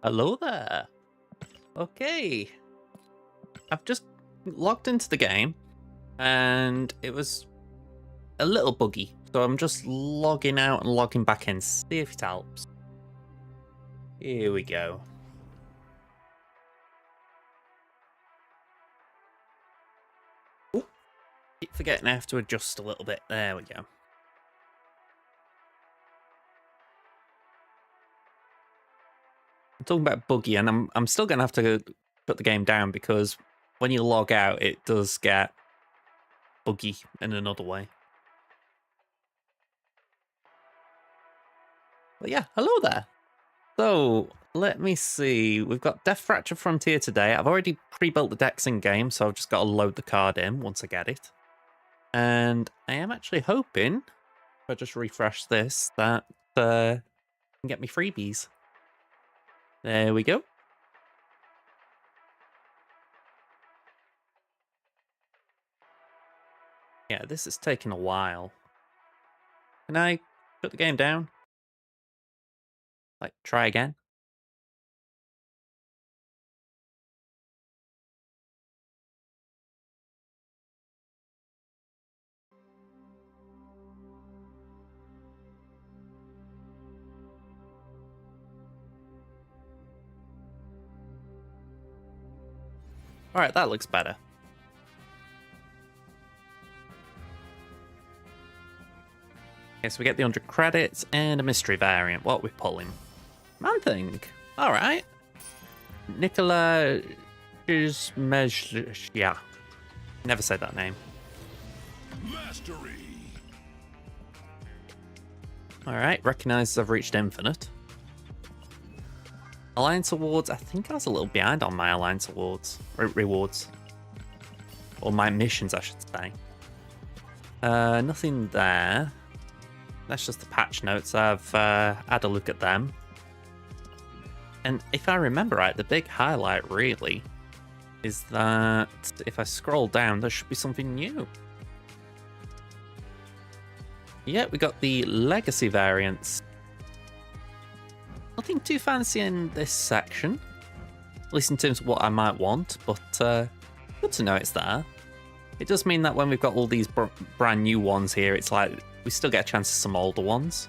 Hello there. Okay. I've just logged into the game and it was a little buggy. So I'm just logging out and logging back in. See if it helps. Here we go. Keep forgetting I have to adjust a little bit. There we go. I'm talking about buggy, and I'm still going to have to put the game down because when you log out, it does get buggy in another way. But yeah, hello there. So, let me see. We've got Death Fracture Frontier today. I've already pre-built the decks in game, so I've just got to load the card in once I get it. And I am actually hoping, if I just refresh this, that I can get me freebies. There we go. Yeah, this is taking a while. Can I shut the game down? Like, try again? Alright, that looks better. Okay, so we get the 100 credits and a mystery variant. What are we pulling? Man-Thing. Alright. Nicola Shizmezhya. Never said that name. Mastery. Alright, recognizes I've reached infinite. Alliance awards. I think I was a little behind on my alliance awards. Rewards. Or my missions, I should say. Nothing there. That's just the patch notes. I've had a look at them. And if I remember right, the big highlight really is that if I scroll down, there should be something new. Yeah, we got the legacy variants. Nothing too fancy in this section, at least in terms of what I might want, but good to know it's there. It does mean that when we've got all these brand new ones here, it's like we still get a chance of some older ones.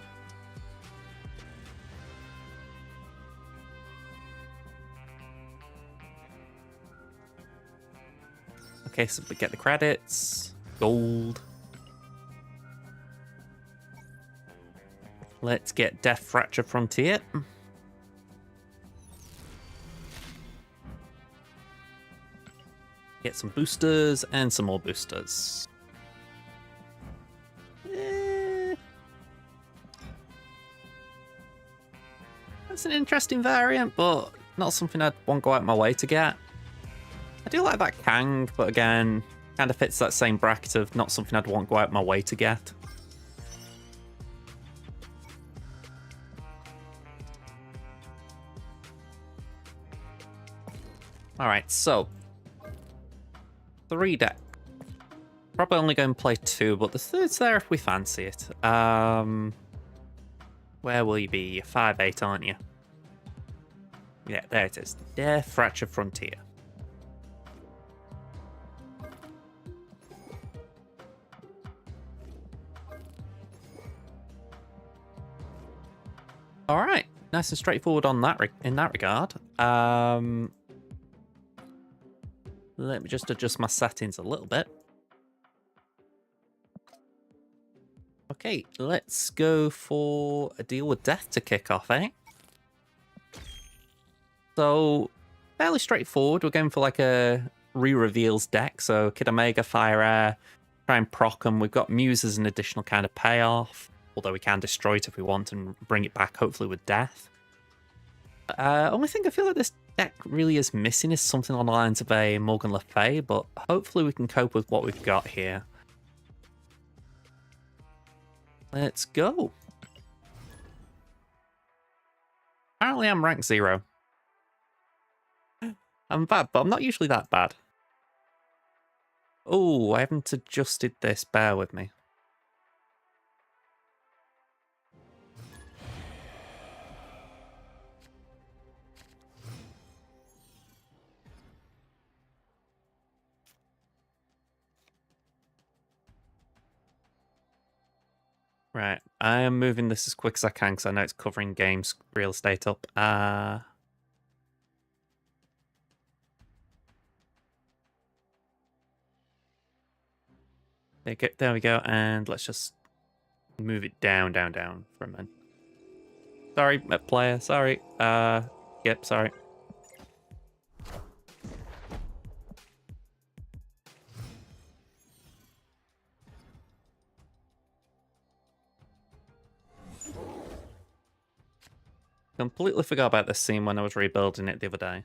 Okay, so we get the credits, gold. Let's get Death Fracture Frontier. Get some boosters and some more boosters. That's an interesting variant, but not something I'd want to go out my way to get. I do like that Kang, but again, kind of fits that same bracket of not something I'd want to go out my way to get. Alright, so 3 deck. Probably only going to play 2, but the third's there if we fancy it. Where will you be? You're 5'8", aren't you? Yeah, there it is. Death Fracture Frontier. Alright, nice and straightforward on that in that regard. Let me just adjust my settings a little bit. Okay, let's go for a deal with death to kick off, eh? So, fairly straightforward. We're going for like a re-reveals deck. So, Kid Omega, Fire Air, try and proc them. We've got Muse as an additional kind of payoff. Although we can destroy it if we want and bring it back, hopefully with death. Only thing I feel like this deck really is missing is something on the lines of a Morgan Le Fay, but hopefully we can cope with what we've got here. Let's go. Apparently I'm rank 0. I'm bad, but I'm not usually that bad. Oh, I haven't adjusted this. Bear with me. Right, I am moving this as quick as I can because I know it's covering games real estate up. There we go, and let's just move it down for a minute. Sorry, player, sorry. Yep, sorry. Completely forgot about this scene when I was rebuilding it the other day.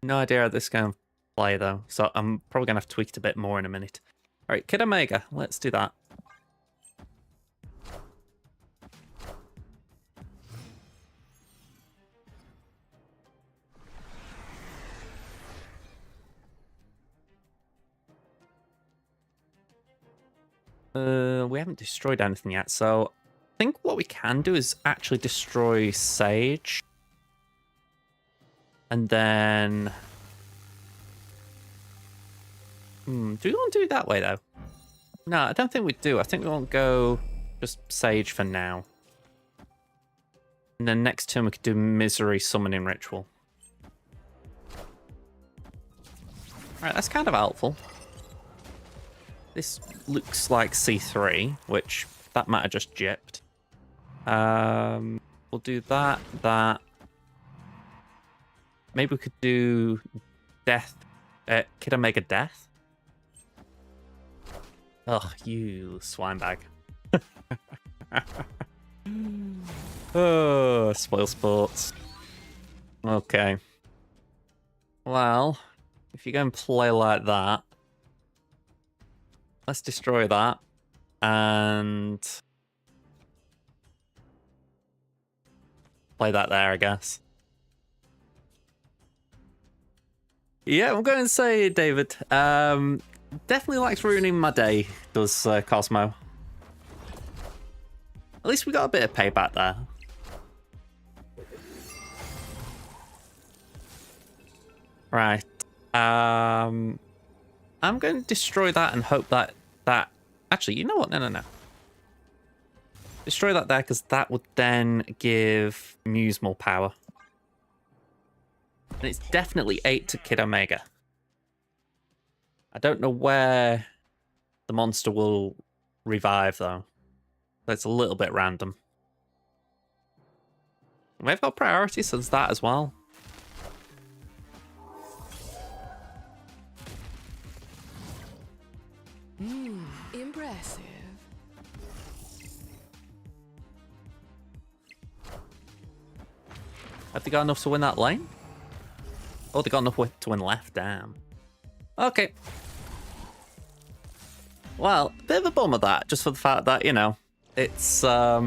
No idea how this is going to play, though, so I'm probably going to have to tweak it a bit more in a minute. Alright, Kid Omega, let's do that. We haven't destroyed anything yet, so I think what we can do is actually destroy Sage. And then... do we want to do it that way, though? No, I don't think we do. I think we want to go just Sage for now. And then next turn we could do Misery Summoning Ritual. Alright, that's kind of helpful. This looks like C3, which that might have just gypped. We'll do that. Maybe we could do Death. Kid Omega Death. Ugh, you swine bag. Oh, spoil sports. Okay. Well, if you're going to play like that, let's destroy that. And play that there, I guess. Yeah, I'm going to say, David, definitely likes ruining my day, does Cosmo. At least we got a bit of payback there. Right. I'm going to destroy that and hope that... Actually, you know what? No. Destroy that there, because that would then give Muse more power. And it's definitely 8 to Kid Omega. I don't know where the monster will revive, though. That's a little bit random. We've got priority, so there's that as well. Impressive. Have they got enough to win that lane? Oh, they got enough to win left, damn. Okay. Well, a bit of a bummer that, just for the fact that, you know, it's not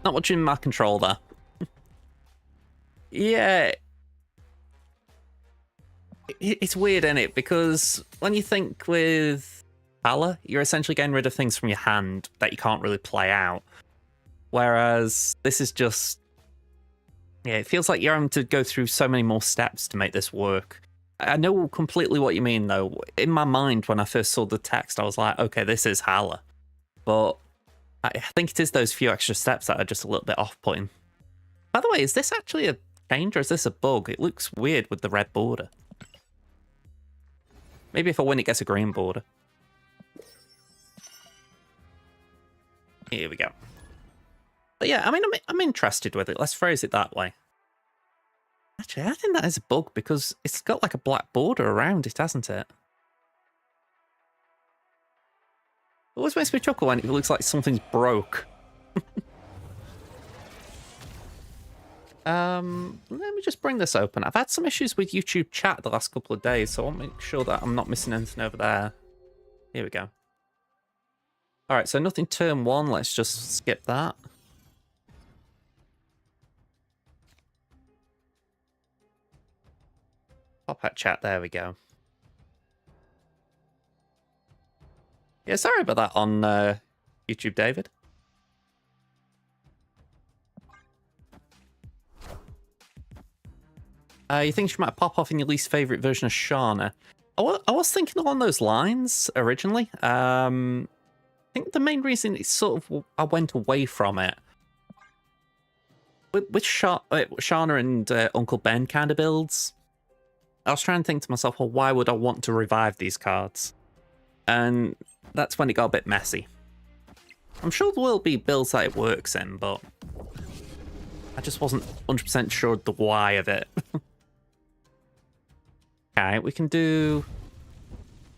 much in my control there. Yeah. It's weird, isn't it? Because when you think with Hala, you're essentially getting rid of things from your hand that you can't really play out. Whereas this is just... Yeah, it feels like you're having to go through so many more steps to make this work. I know completely what you mean, though. In my mind, when I first saw the text, I was like, okay, this is Hala. But I think it is those few extra steps that are just a little bit off-putting. By the way, is this actually a change or is this a bug? It looks weird with the red border. Maybe if I win, it gets a green border. Here we go. But yeah, I mean, I'm interested with it. Let's phrase it that way. Actually, I think that is a bug because it's got like a black border around it, hasn't it? It always makes me chuckle when it looks like something's broke. Let me just bring this open. I've had some issues with YouTube chat the last couple of days, so I want to make sure that I'm not missing anything over there. Here we go. All right, so nothing turn 1. Let's just skip that. Pop out chat. There we go. Yeah, sorry about that on YouTube, David. You think she might pop off in your least favourite version of Shana? I was thinking along those lines originally. I think the main reason it's sort of I went away from it with Shana and Uncle Ben kind of builds. I was trying to think to myself, well, why would I want to revive these cards? And that's when it got a bit messy. I'm sure there will be builds that it works in, but I just wasn't 100% sure the why of it. Okay, we can do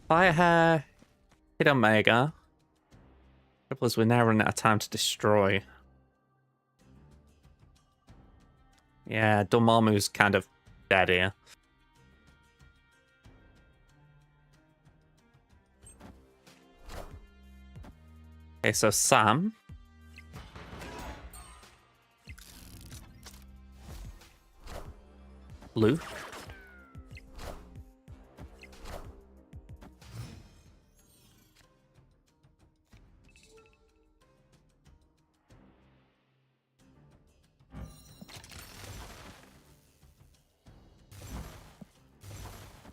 Firehair, Kid Omega. Trouble is, we're now running out of time to destroy. Yeah, Dormammu's kind of dead here. Okay, so Sam. Luke.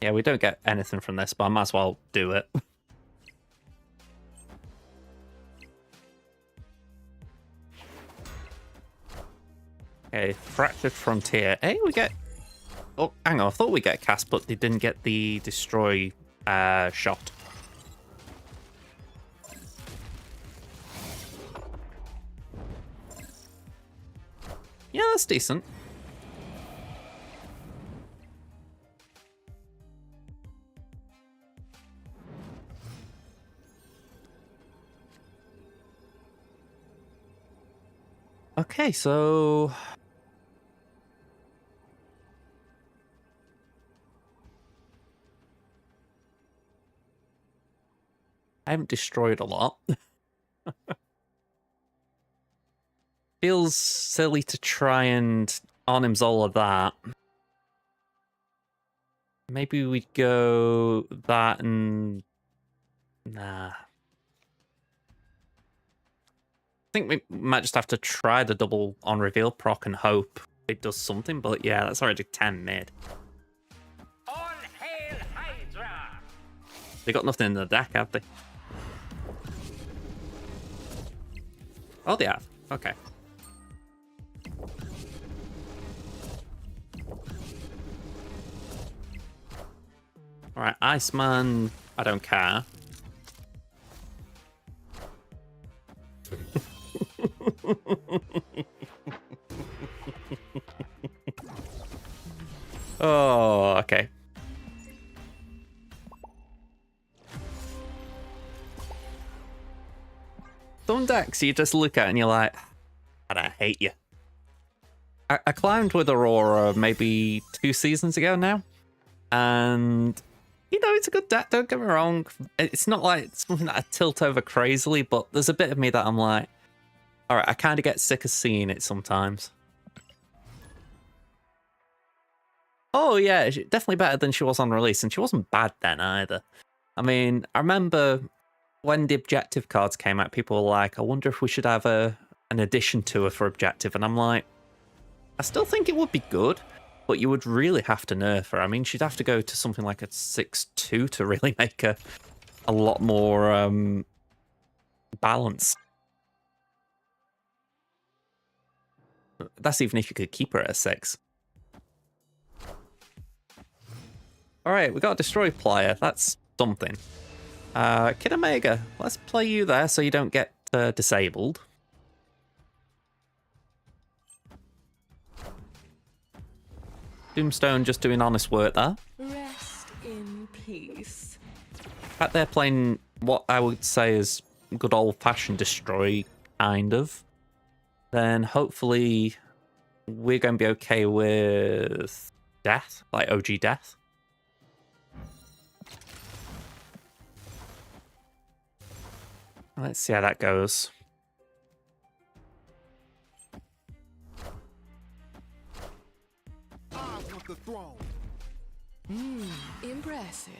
Yeah, we don't get anything from this, but I might as well do it. Okay, Fractured Frontier. Hey, we get... Oh, hang on. I thought we get cast, but they didn't get the destroy shot. Yeah, that's decent. Okay, so... I haven't destroyed a lot. Feels silly to try and on-him's all of that. Maybe we'd go that and... Nah. I think we might just have to try the double on reveal proc and hope it does something, but yeah, that's already 10 mid. All hail Hydra! They got nothing in the deck, have they? Oh, they have. Okay. Alright, Iceman, I don't care. Oh, okay. Some decks you just look at and you're like, God, I hate you. I climbed with Aurora maybe 2 seasons ago now. And, you know, it's a good deck, don't get me wrong. It's not like it's something that I tilt over crazily, but there's a bit of me that I'm like, alright, I kind of get sick of seeing it sometimes. Oh yeah, definitely better than she was on release, and she wasn't bad then either. I mean, I remember when the objective cards came out, people were like, I wonder if we should have an addition to her for objective, and I'm like, I still think it would be good, but you would really have to nerf her. I mean, she'd have to go to something like a 6-2 to really make her a lot more balanced. That's even if you could keep her at a 6. Alright, we got a Destroy Player. That's something. Kid Omega, let's play you there so you don't get disabled. Doomstone just doing honest work there. Rest in peace. Back there playing what I would say is good old-fashioned Destroy, kind of. Then hopefully we're going to be okay with Death, like OG Death. Let's see how that goes. I want the throne. Impressive.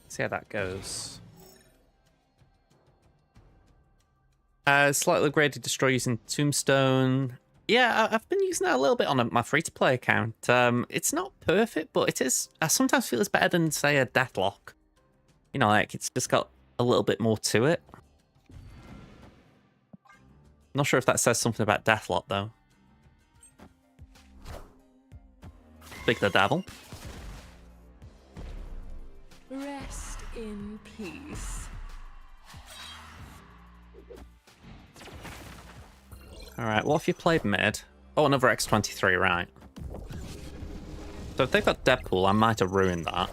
See how that goes. Slightly upgraded destroy using Tombstone. Yeah, I've been using that a little bit on my free-to-play account. It's not perfect, but it is. I sometimes feel it's better than, say, a Deathlock. You know, like, it's just got a little bit more to it. Not sure if that says something about Deathlock, though. Big the Devil. Rest in peace. Alright, what if you played mid? Oh, another X23, right. So if they've got Deadpool, I might have ruined that.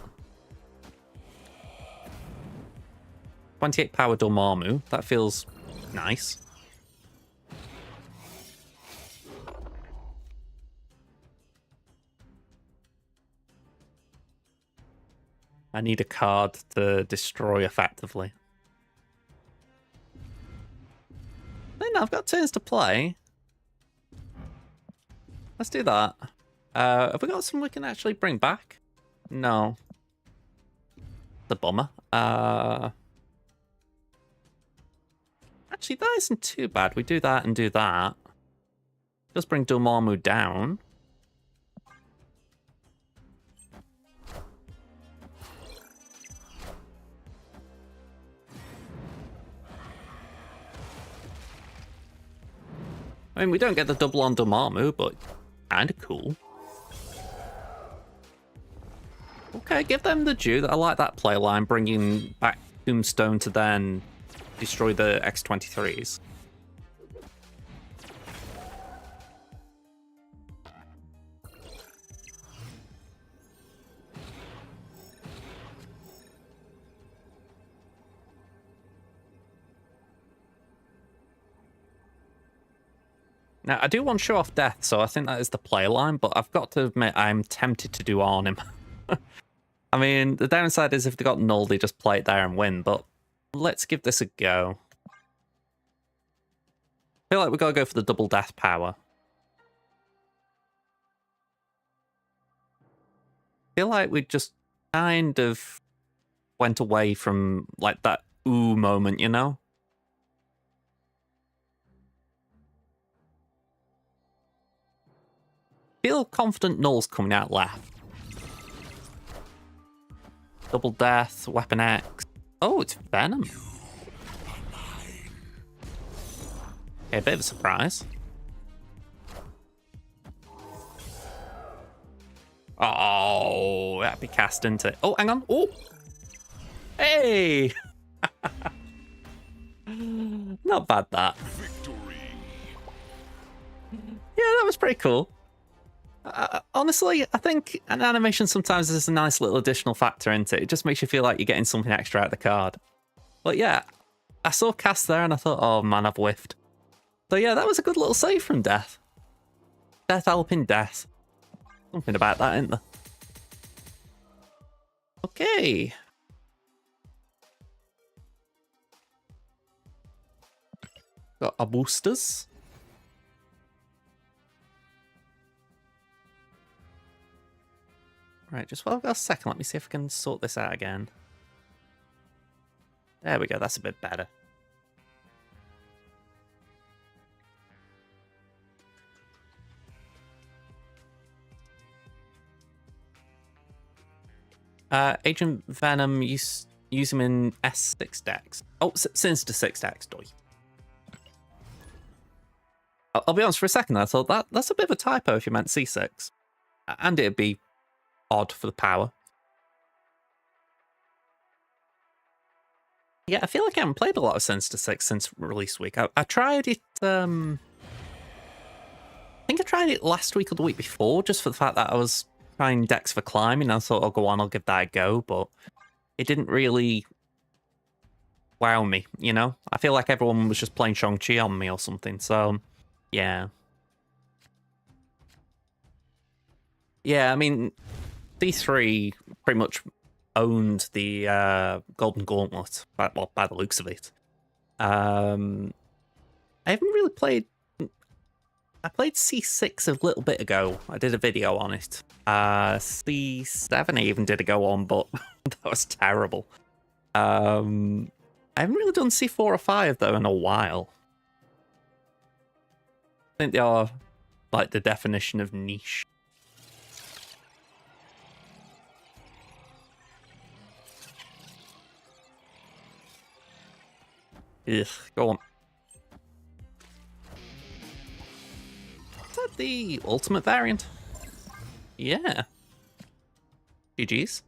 28 power Dormammu, that feels nice. I need a card to destroy effectively. Then I've got turns to play. Let's do that. Have we got some we can actually bring back? No. The bummer. Actually, that isn't too bad. We do that and do that. Just bring Dormammu down. I mean, we don't get the double on Dormammu, but kind of cool. Okay, give them the due. I like that play line, bringing back Tombstone to then destroy the X23s. Now, I do want to show off Death, so I think that is the play line, but I've got to admit I'm tempted to do Arnim. I mean, the downside is if they got null, they just play it there and win, but let's give this a go. I feel like we've got to go for the double Death power. I feel like we just kind of went away from, like, that ooh moment, you know? Feel confident null's coming out left. Double Death, Weapon X. Oh, it's Venom. Okay, a bit of a surprise. Oh, that'd be cast into it. Oh, hang on. Oh! Hey! Not bad, that. Yeah, that was pretty cool. Honestly, I think an animation sometimes is a nice little additional factor into it. It just makes you feel like you're getting something extra out of the card. But yeah, I saw cast there and I thought, oh man, I've whiffed. So yeah, that was a good little save from Death. Death helping Death. Something about that, isn't there? Okay. Got our boosters. Right, just while I've got a second, let me see if I can sort this out again. There we go, that's a bit better. Agent Venom, use him in S6 decks. Oh, Sinister 6 decks, doy. I'll be honest, for a second I thought that's a bit of a typo if you meant C6. And it'd be odd for the power. Yeah, I feel like I haven't played a lot of Sinister 6 since release week. I tried it, I think I tried it last week or the week before, just for the fact that I was trying decks for climbing. I thought, oh, go on, I'll give that a go, but it didn't really wow me, you know? I feel like everyone was just playing Shang-Chi on me or something, so yeah. Yeah, I mean, D3 pretty much owned the Golden Gauntlet, well, by the looks of it. I haven't really played... I played C6 a little bit ago. I did a video on it. C7 I even did a go on, but that was terrible. I haven't really done C4 or 5, though, in a while. think they are like the definition of niche. Ugh, go on. Is that the ultimate variant? Yeah. GG's.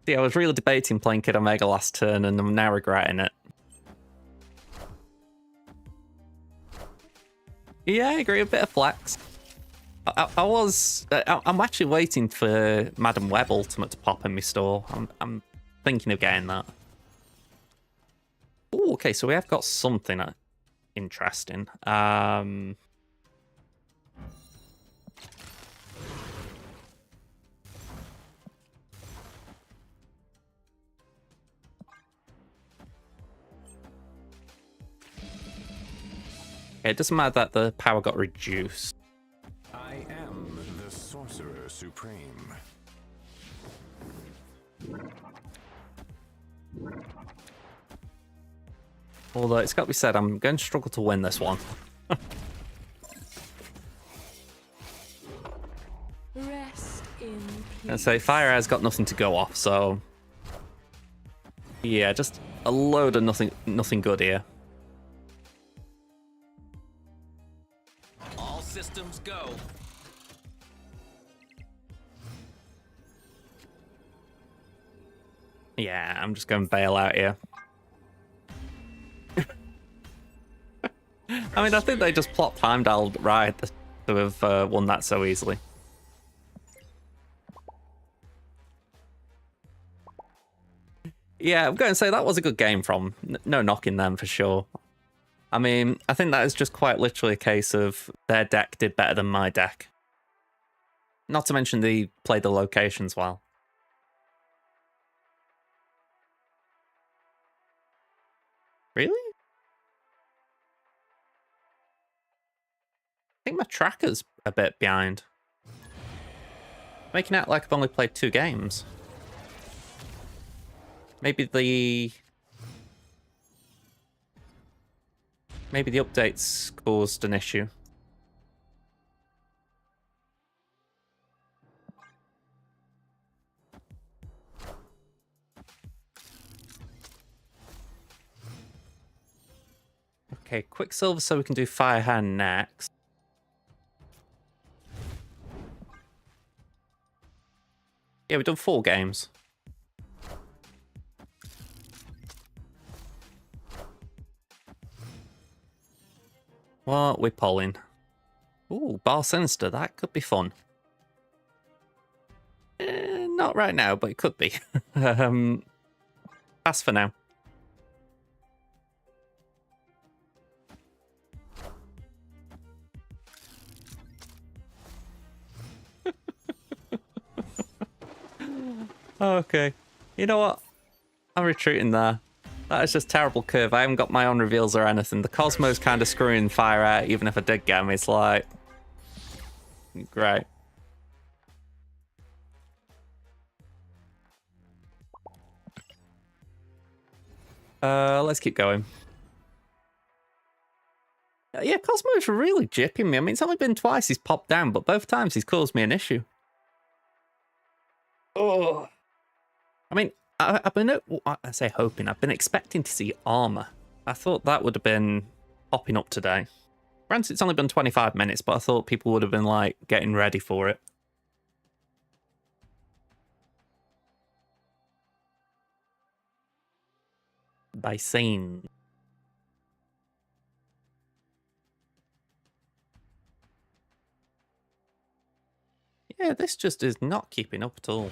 See, I was really debating playing Kid Omega last turn, and I'm now regretting it. Yeah, I agree. A bit of flex. I'm actually waiting for Madam Web Ultimate to pop in my store. I'm thinking of getting that. Oh, okay. So we have got something interesting. It doesn't matter that the power got reduced. I am the Sorcerer Supreme. Although it's got to be said, I'm going to struggle to win this one. Rest in peace. And so Fire has got nothing to go off, so yeah, just a load of nothing good here. All systems go. Yeah, I'm just going to bail out here. I mean, I think they just plopped Heimdall right to have won that so easily. Yeah, I'm going to say that was a good game from. No knocking them for sure. I mean, I think that is just quite literally a case of their deck did better than my deck. Not to mention they played the locations well. Really? I think my tracker's a bit behind. Making out like I've only played 2 games. Maybe the updates caused an issue. Okay, Quicksilver so we can do Firehand next. Yeah, we've done 4 games. What we're pulling. Ooh, Bar Sinister, that could be fun. Not right now, but it could be. Pass for now. Okay. You know what? I'm retreating there. That is just terrible curve. I haven't got my own reveals or anything. The Cosmo's kind of screwing Fire out, even if I did get him. It's like... Great. Let's keep going. Yeah, Cosmo's really jipping me. I mean, it's only been twice he's popped down, but both times he's caused me an issue. Oh. I mean, I've been, I say hoping, I've been expecting to see armor. I thought that would have been popping up today. Granted, it's only been 25 minutes, but I thought people would have been, like, getting ready for it. By saying... Yeah, this just is not keeping up at all.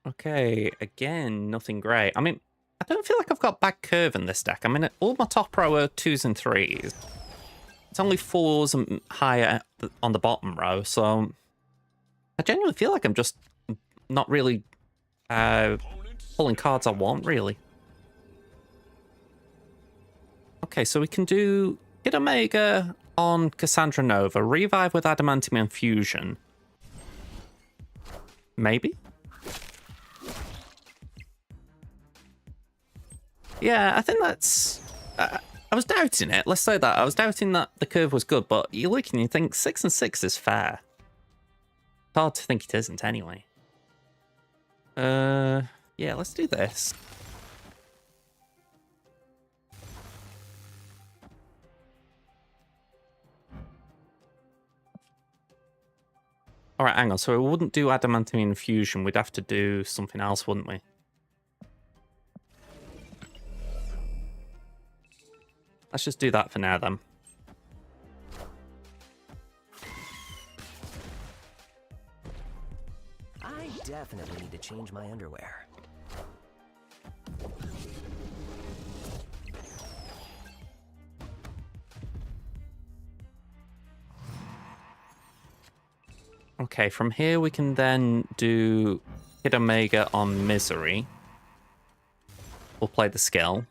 Okay, again, nothing great. I mean, I don't feel like I've got bad curve in this deck. I mean, all my top row are 2s and 3s. It's only 4s and higher on the bottom row, so I genuinely feel like I'm just not really pulling cards I want, really. Okay, so we can do Kid Omega on Cassandra Nova. Revive with Adamantium Infusion. Maybe? Yeah, I think that's... I was doubting it. Let's say that. I was doubting that the curve was good, but you look and you think 6 and 6 is fair. It's hard to think it isn't anyway. Yeah, let's do this. Alright, hang on. So we wouldn't do Adamantium Infusion. We'd have to do something else, wouldn't we? Let's just do that for now, then. I definitely need to change my underwear. Okay, from here we can then do Kid Omega on Misery. We'll play the skill.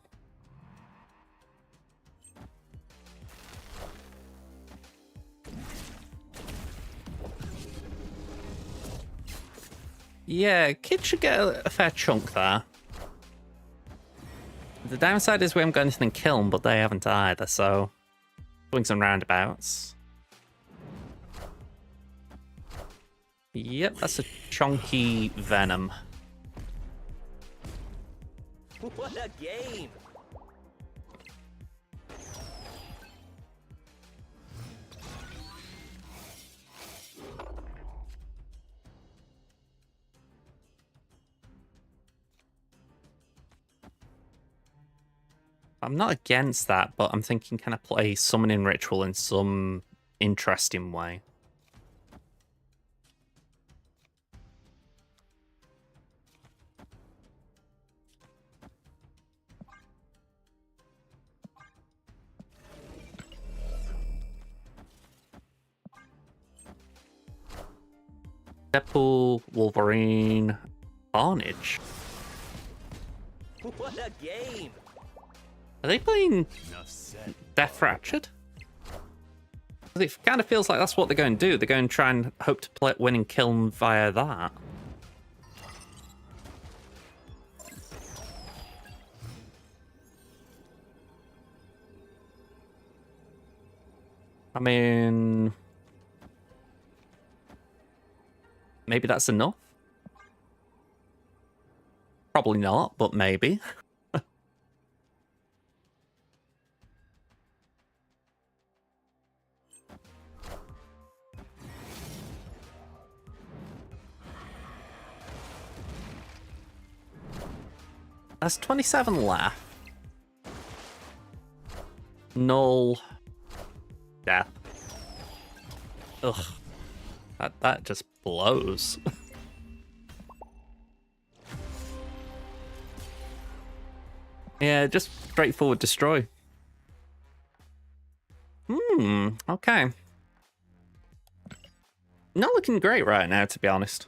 Yeah, Kid should get a fair chunk there. The downside is we haven't got anything to kill him, but they haven't either, so... swings and roundabouts. Yep, that's a chunky Venom. What a game! I'm not against that, but I'm thinking, can I play Summoning Ritual in some interesting way? Deadpool, Wolverine, Carnage. What a game! Are they playing Death Ratchet? It kind of feels like that's what they're going to do. They're going to try and hope to win and kill him via that. I mean... maybe that's enough? Probably not, but maybe. That's 27 left. Null. Death. Ugh. That just blows. Yeah, just straightforward destroy. Okay. Not looking great right now, to be honest.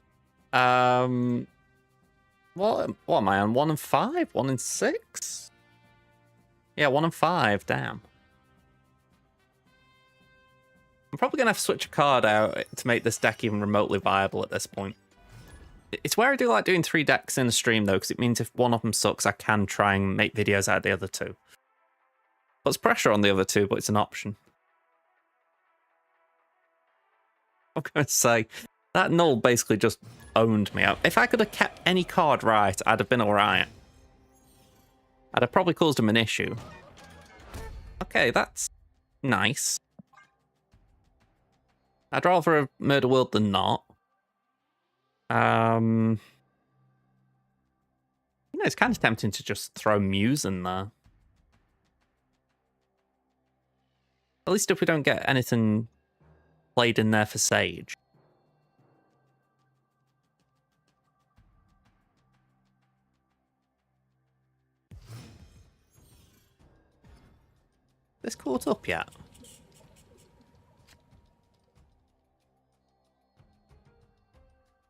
What am I on? 1 and 5? 1 and 6? Yeah, 1 and 5, damn. I'm probably going to have to switch a card out to make this deck even remotely viable at this point. It's where I do like doing 3 decks in a stream, though, because it means if one of them sucks, I can try and make videos out of the other 2. Puts pressure on the other 2, but it's an option. I'm going to say, that null basically just owned me. If I could have kept any card right, I'd have been alright. I'd have probably caused him an issue. Okay, that's nice. I'd rather have Murder World than not. You know, it's kind of tempting to just throw Muse in there. At least if we don't get anything played in there for Sage. This caught up yet?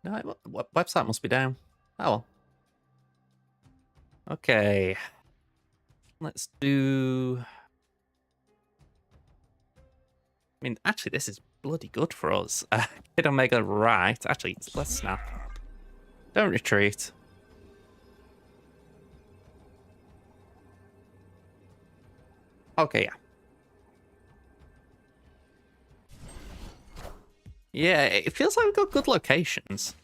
No, what website must be down? Oh well. Okay. Let's do... mean, actually, this is bloody good for us. Kid Omega, right. Actually, let's snap. Don't retreat. Okay, yeah. Yeah, it feels like we've got good locations.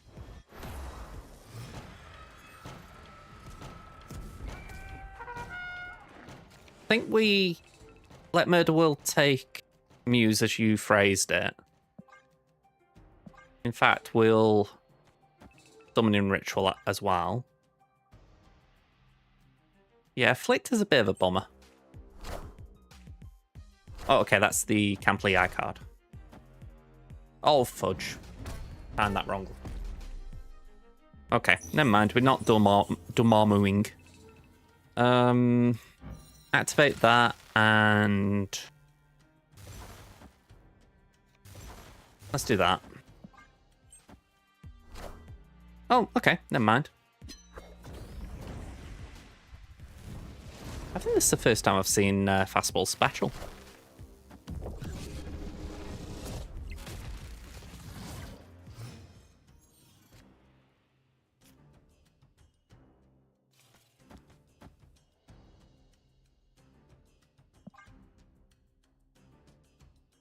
I think we let Murder World take Muse, as you phrased it. In fact, we'll Summoning Ritual as well. Yeah, Afflict is a bit of a bummer. Oh, okay, that's the Camp Eye card. Oh, fudge. Found that wrong. Okay, never mind. We're not Dormammuing. Activate that and... let's do that. Oh, okay, never mind. I think this is the first time I've seen Fastball Special.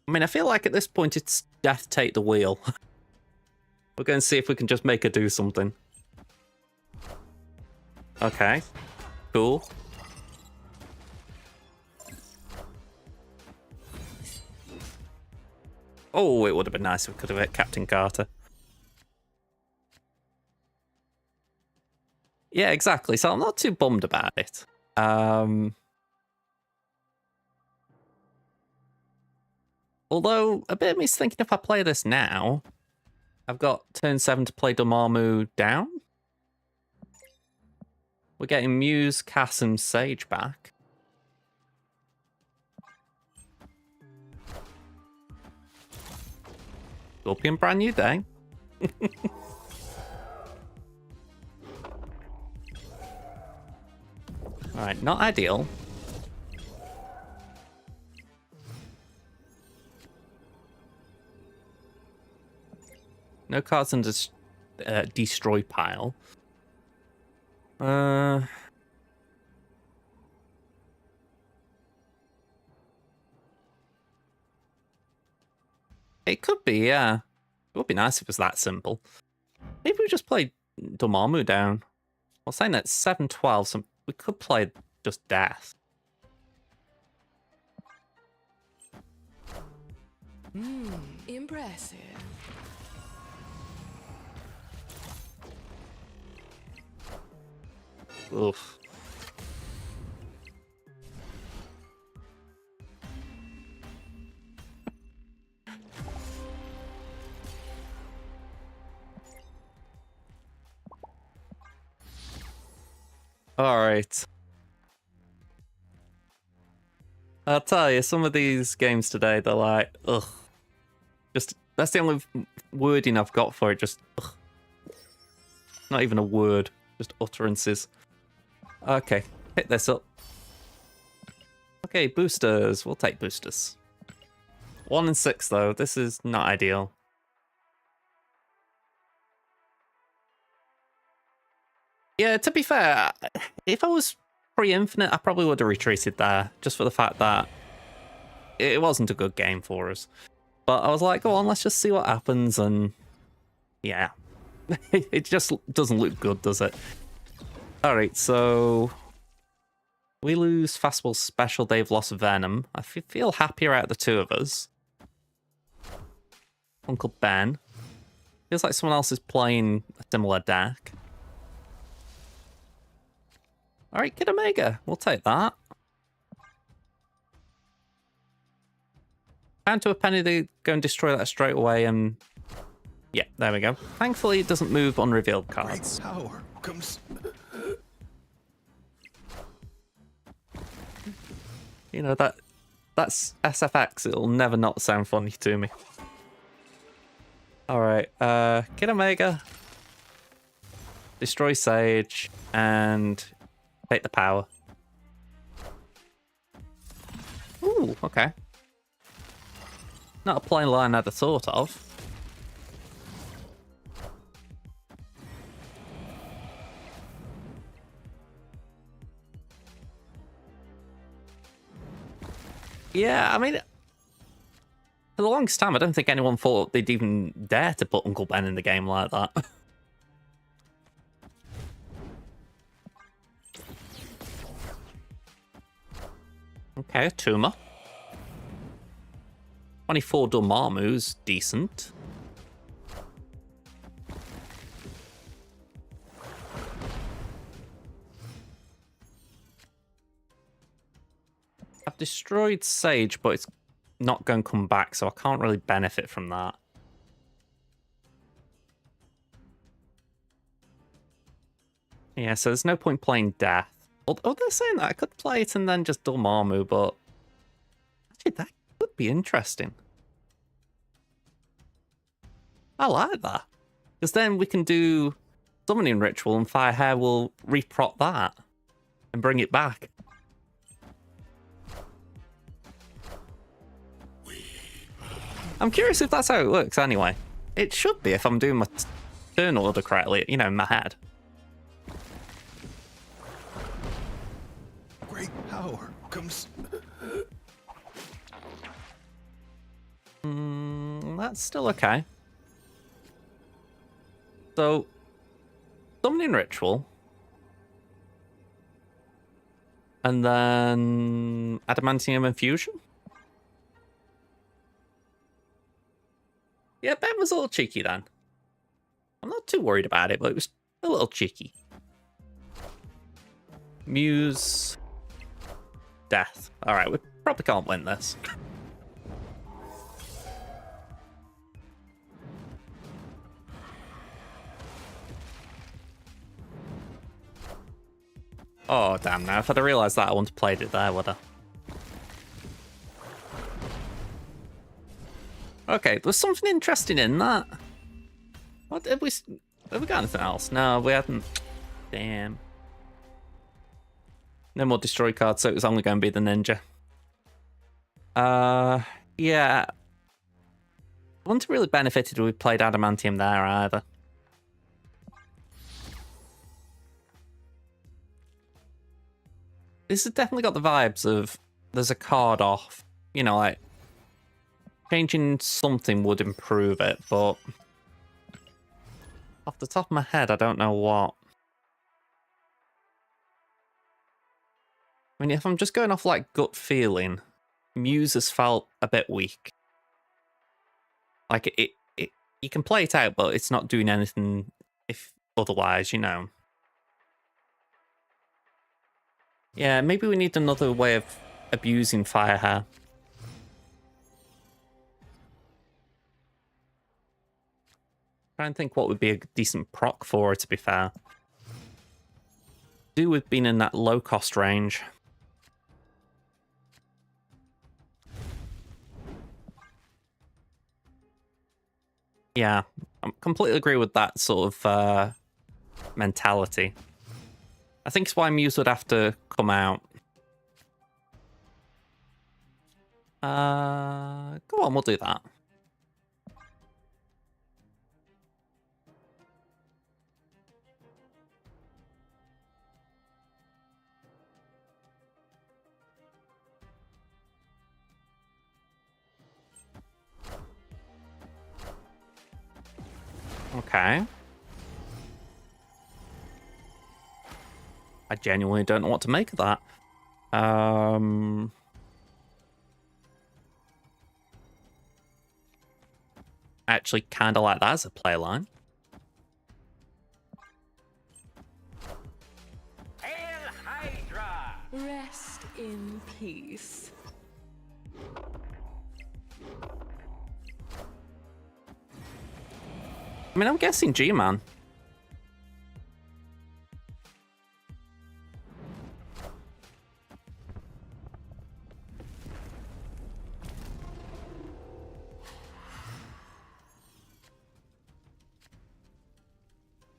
I mean, I feel like at this point it's death take the wheel. We're going to see if we can just make her do something. Okay. Cool. Oh, it would have been nice if we could have hit Captain Carter. Yeah, exactly. So I'm not too bummed about it. Although, a bit of me's thinking if I play this now, I've got turn 7 to play Dormammu down. We're getting Muse, Cass, and Sage back. Scorpion, brand new day. Alright, not ideal. No cards in this destroy pile. It could be, yeah. It would be nice if it was that simple. Maybe we just play Dormammu down. I was saying that 7-12, so we could play just death. Impressive. Oof. All right. I'll tell you, some of these games today, they're like, ugh. Just, that's the only wording I've got for it, just, ugh. Not even a word, just utterances. Okay, hit this up. Okay, boosters. We'll take boosters. 1 and 6, though. This is not ideal. Yeah, to be fair, if I was pre-infinite, I probably would have retreated there, just for the fact that it wasn't a good game for us. But I was like, go on, let's just see what happens, and yeah. It just doesn't look good, does it? Alright, so we lose Fastball Special, they've lost Venom. I feel happier out of the two of us. Uncle Ben. Feels like someone else is playing a similar deck. Alright, Kid Omega. We'll take that. Pound to a penny, they go and destroy that straight away, and yeah, there we go. Thankfully, it doesn't move unrevealed cards. Power comes. You know, that's SFX. It'll never not sound funny to me. Alright, Kid Omega. Destroy Sage, and take the power. Ooh, okay. Not a plain line I'd have thought of. Yeah, I mean, for the longest time, I don't think anyone thought they'd even dare to put Uncle Ben in the game like that. Okay, a tumor. 24 Dormammu's decent. I've destroyed Sage, but it's not going to come back, so I can't really benefit from that. Yeah, so there's no point playing Death. Although they're saying that I could play it and then just Dormammu, but actually that could be interesting. I like that. Because then we can do Summoning Ritual and Firehair will reprop that and bring it back. I'm curious if that's how it works anyway. It should be if I'm doing my turn order correctly, you know, in my head. Great power comes. That's still okay. So, Summoning Ritual. And then Adamantium Infusion. Yeah, Ben was a little cheeky then. I'm not too worried about it, but it was a little cheeky. Muse. Death. Alright, we probably can't win this. Oh, damn, now if I'd have realised that, I wouldn't have played it there, would I? Okay, there's something interesting in that. What have we got anything else? No, we hadn't. Damn. No more destroy cards, so it was only going to be the ninja. Yeah. I wouldn't have really benefited if we played Adamantium there either. This has definitely got the vibes of there's a card off. You know, like changing something would improve it, but off the top of my head, I don't know what. I mean, if I'm just going off like gut feeling, Muse has felt a bit weak. Like you can play it out, but it's not doing anything if otherwise, you know. Yeah, maybe we need another way of abusing Firehair. Try and think what would be a decent proc for her, to be fair. Do with being in that low cost range. Yeah, I completely agree with that sort of mentality. I think it's why Muse would have to come out. Go on, we'll do that. Okay. I genuinely don't know what to make of that. I actually kind of like that as a playline. Hail Hydra! Rest in peace. I mean, I'm guessing G-Man.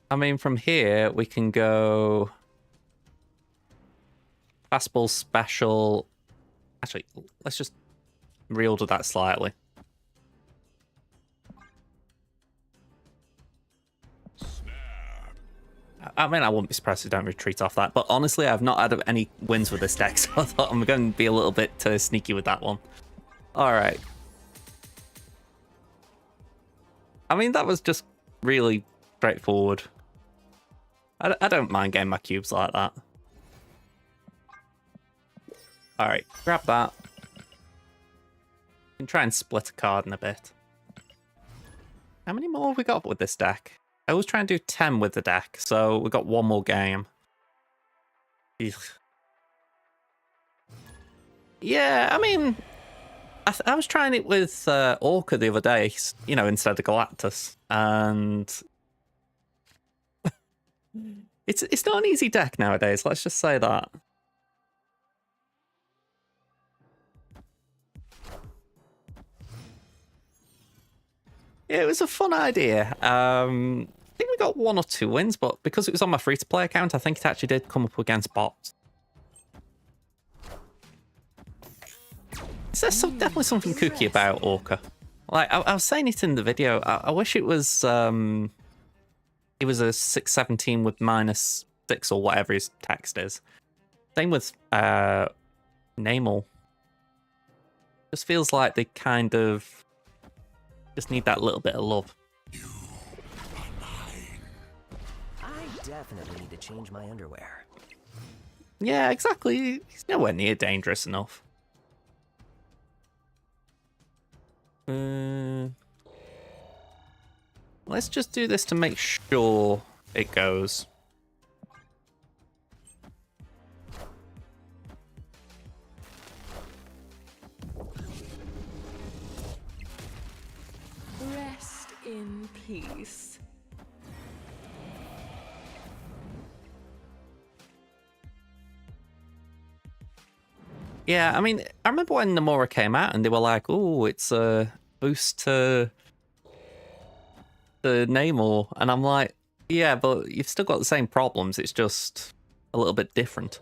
I mean, from here, we can go fastball special. Actually, let's just reorder that slightly. I mean, I wouldn't be surprised if they don't retreat off that. But honestly, I've not had any wins with this deck, so I thought I'm going to be a little bit sneaky with that one. All right. I mean, that was just really straightforward. I don't mind getting my cubes like that. All right, grab that. We can try and split a card in a bit. How many more have we got with this deck? I always try and do 10 with the deck, so we've got one more game. Ugh. Yeah, I mean, I was trying it with Orca the other day, you know, instead of Galactus, and it's not an easy deck nowadays. Let's just say that. Yeah, it was a fun idea. I think we got 1 or 2 wins, but because it was on my free-to-play account, I think it actually did come up against bots. There's definitely something kooky about Orca. Like I was saying it in the video. I wish it was a 617 with -6 or whatever his text is. Same with Namel. Just feels like they kind of just need that little bit of love. I definitely need to change my underwear. Yeah, exactly. He's nowhere near dangerous enough. Let's just do this to make sure it goes. Rest in peace. Yeah, I mean, I remember when Nomura came out and they were like, "Oh, it's a boost to the Namor," and I'm like, "Yeah, but you've still got the same problems. It's just a little bit different."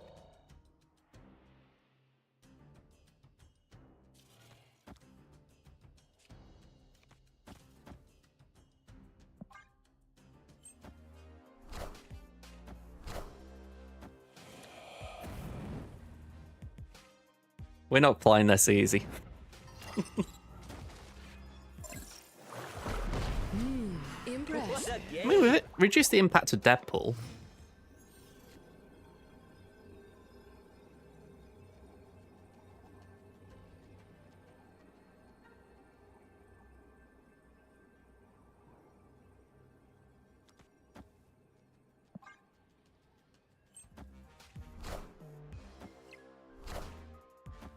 We're not playing this easy. Impressed. I mean, we've reduced the impact of Deadpool.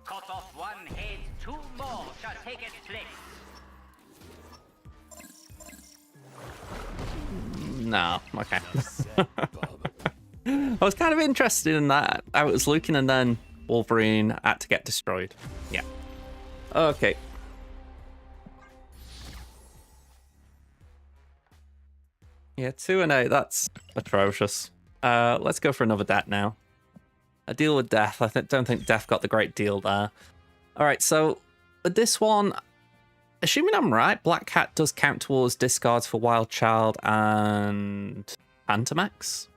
Cut off one head, 2 more shall take its place. No, okay. I was kind of interested in that. I was looking and then Wolverine had to get destroyed. Yeah. Okay. Yeah, 2 and 8, that's atrocious. Let's go for another death now. A deal with death. I don't think death got the great deal there. Alright, so with this one, assuming I'm right, Black Cat does count towards discards for Wild Child and Fantomex.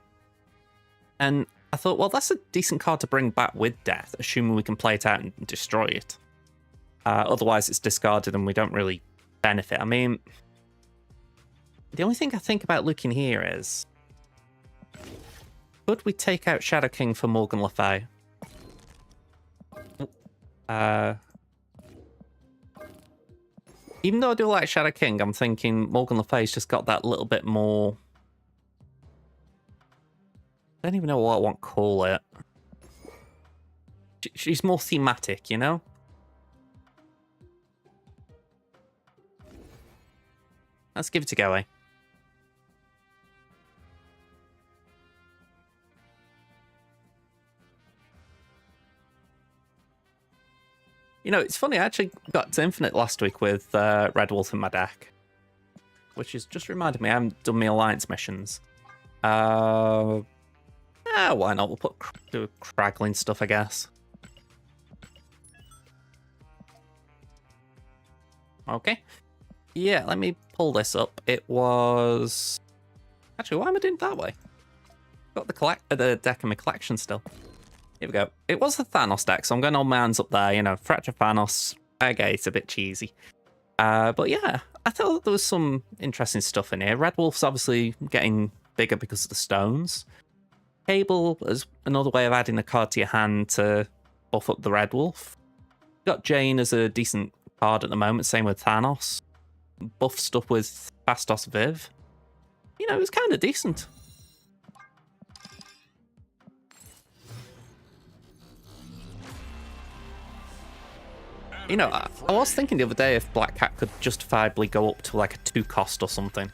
And I thought, well, that's a decent card to bring back with death, assuming we can play it out and destroy it. Otherwise, it's discarded and we don't really benefit. I mean, the only thing I think about looking here is, could we take out Shadow King for Morgan Le Fay? Even though I do like Shadow King, I'm thinking Morgan Le Fay's just got that little bit more... I don't even know what I want to call it. She's more thematic, you know? Let's give it a go, eh? You know, it's funny, I actually got to Infinite last week with Red Wolf in my deck. Which has just reminded me I haven't done my Alliance missions. Why not? We'll do craggling stuff, I guess. Okay. Yeah, let me pull this up. It was... Actually, why am I doing it that way? Got the deck in my collection still. Here we go. It was the Thanos deck, so I'm going all my hands up there. You know, Fracture Thanos. Okay, it's a bit cheesy. But yeah, I thought there was some interesting stuff in here. Red Wolf's obviously getting bigger because of the stones. Cable is another way of adding a card to your hand to buff up the Red Wolf. Got Jane as a decent card at the moment, same with Thanos. Buff stuff with Fastos Viv. You know, it was kind of decent. You know, I was thinking the other day if Black Cat could justifiably go up to like a 2-cost or something.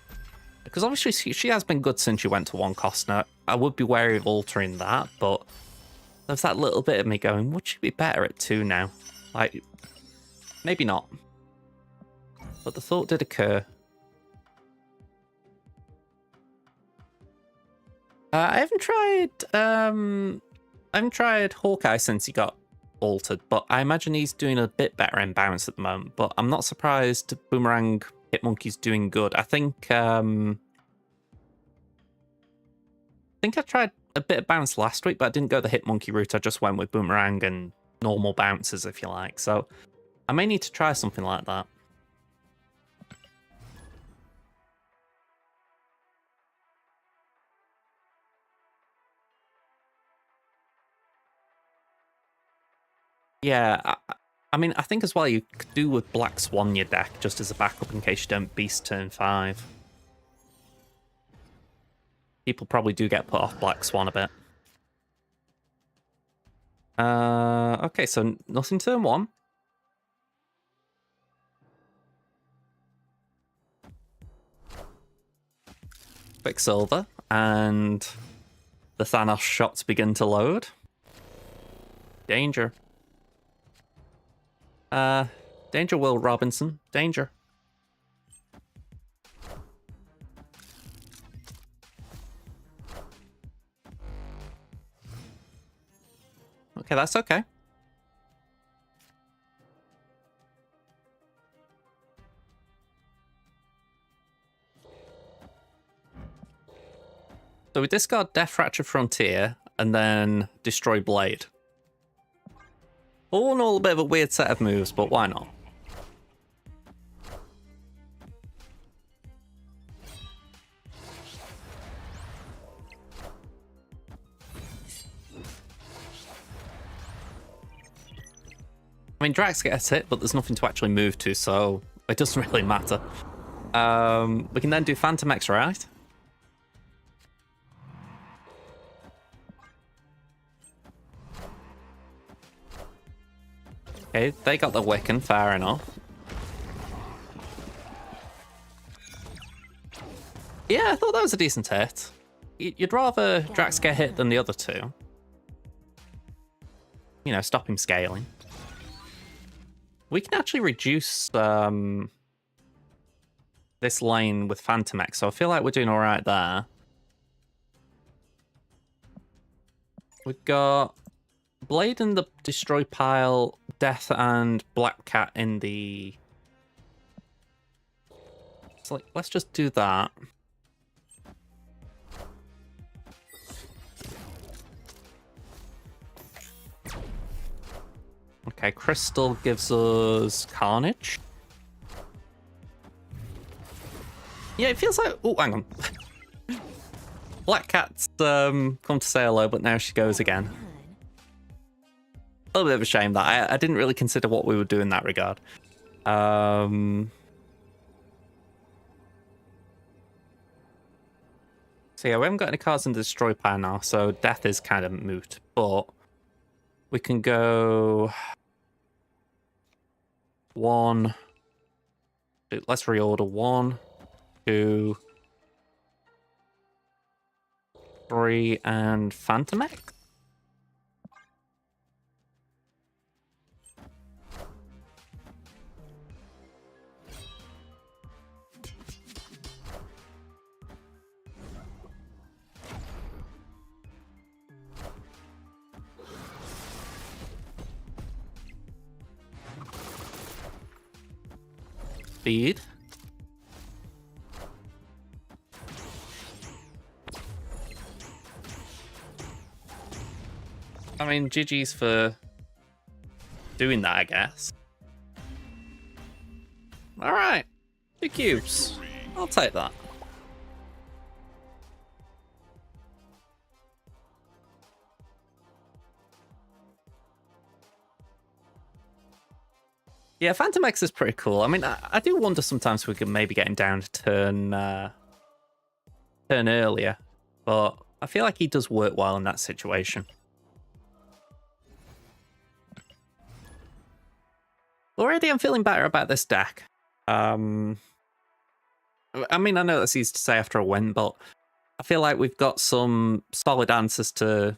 Because obviously she has been good since she went to 1-cost. Now, I would be wary of altering that, but there's that little bit of me going, would she be better at 2 now? Like, maybe not. But the thought did occur. I haven't tried Hawkeye since he got altered, but I imagine he's doing a bit better in bounce at the moment. But I'm not surprised Boomerang Hitmonkey's doing good. I think I tried a bit of bounce last week, but I didn't go the Hitmonkey route. I just went with Boomerang and normal bounces, if you like. So I may need to try something like that. Yeah, I mean, I think as well you could do with Black Swan your deck just as a backup in case you don't beast turn 5. People probably do get put off Black Swan a bit. Okay, so nothing turn 1. Quicksilver and the Thanos shots begin to load. Danger. Danger, Will Robinson. Danger. Okay, that's okay. So we discard Death Fracture Frontier and then destroy Blade. All in all, a bit of a weird set of moves, but why not? I mean, Drax gets hit, but there's nothing to actually move to, so it doesn't really matter. We can then do Fantomex, right? Okay, they got the Wiccan, fair enough. Yeah, I thought that was a decent hit. You'd rather Drax get hit than the other two. You know, stop him scaling. We can actually reduce this lane with Fantomex, so I feel like we're doing alright there. We've got Blade in the destroy pile, Death and Black Cat in the... It's like, let's just do that. Okay, Crystal gives us Carnage. Yeah, it feels like... Oh, hang on. Black Cat's come to say hello, but now she goes again. A little bit of a shame that I didn't really consider what we would do in that regard. So yeah, we haven't got any cards in the destroy pile now, so Death is kind of moot. But we can go 1. Let's reorder 1, 2, 3, and Fantomex. Speed. I mean, GG's for doing that, I guess. Alright. 2 cubes. I'll take that. Yeah, Fantomex is pretty cool. I mean, I do wonder sometimes if we could maybe get him down to turn earlier, but I feel like he does work well in that situation. Already, I'm feeling better about this deck. I mean, I know that's easy to say after a win, but I feel like we've got some solid answers to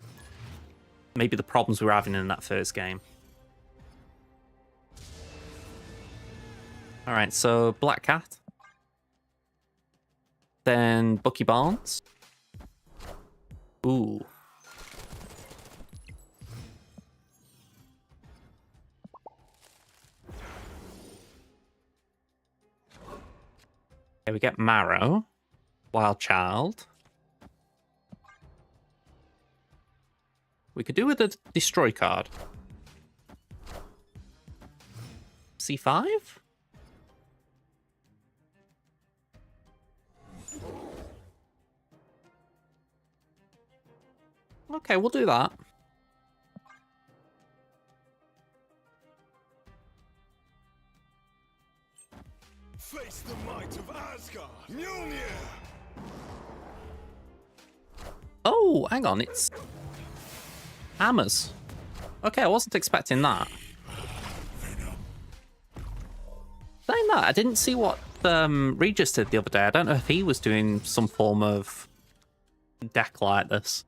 maybe the problems we were having in that first game. All right, so Black Cat. Then Bucky Barnes. Ooh. Okay, we get Marrow. Wild Child. We could do with a Destroy card. C5? Okay, we'll do that. Face the might of Asgard. Mjolnir. Oh, hang on, it's hammers. Okay, I wasn't expecting that. Saying that, I didn't see what Regis did the other day. I don't know if he was doing some form of deck like this.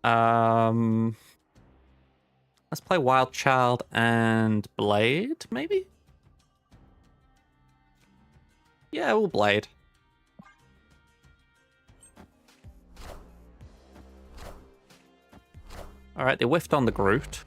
Let's play Wild Child and Blade, maybe? Yeah, we'll Blade. Alright, they whiffed on the Groot.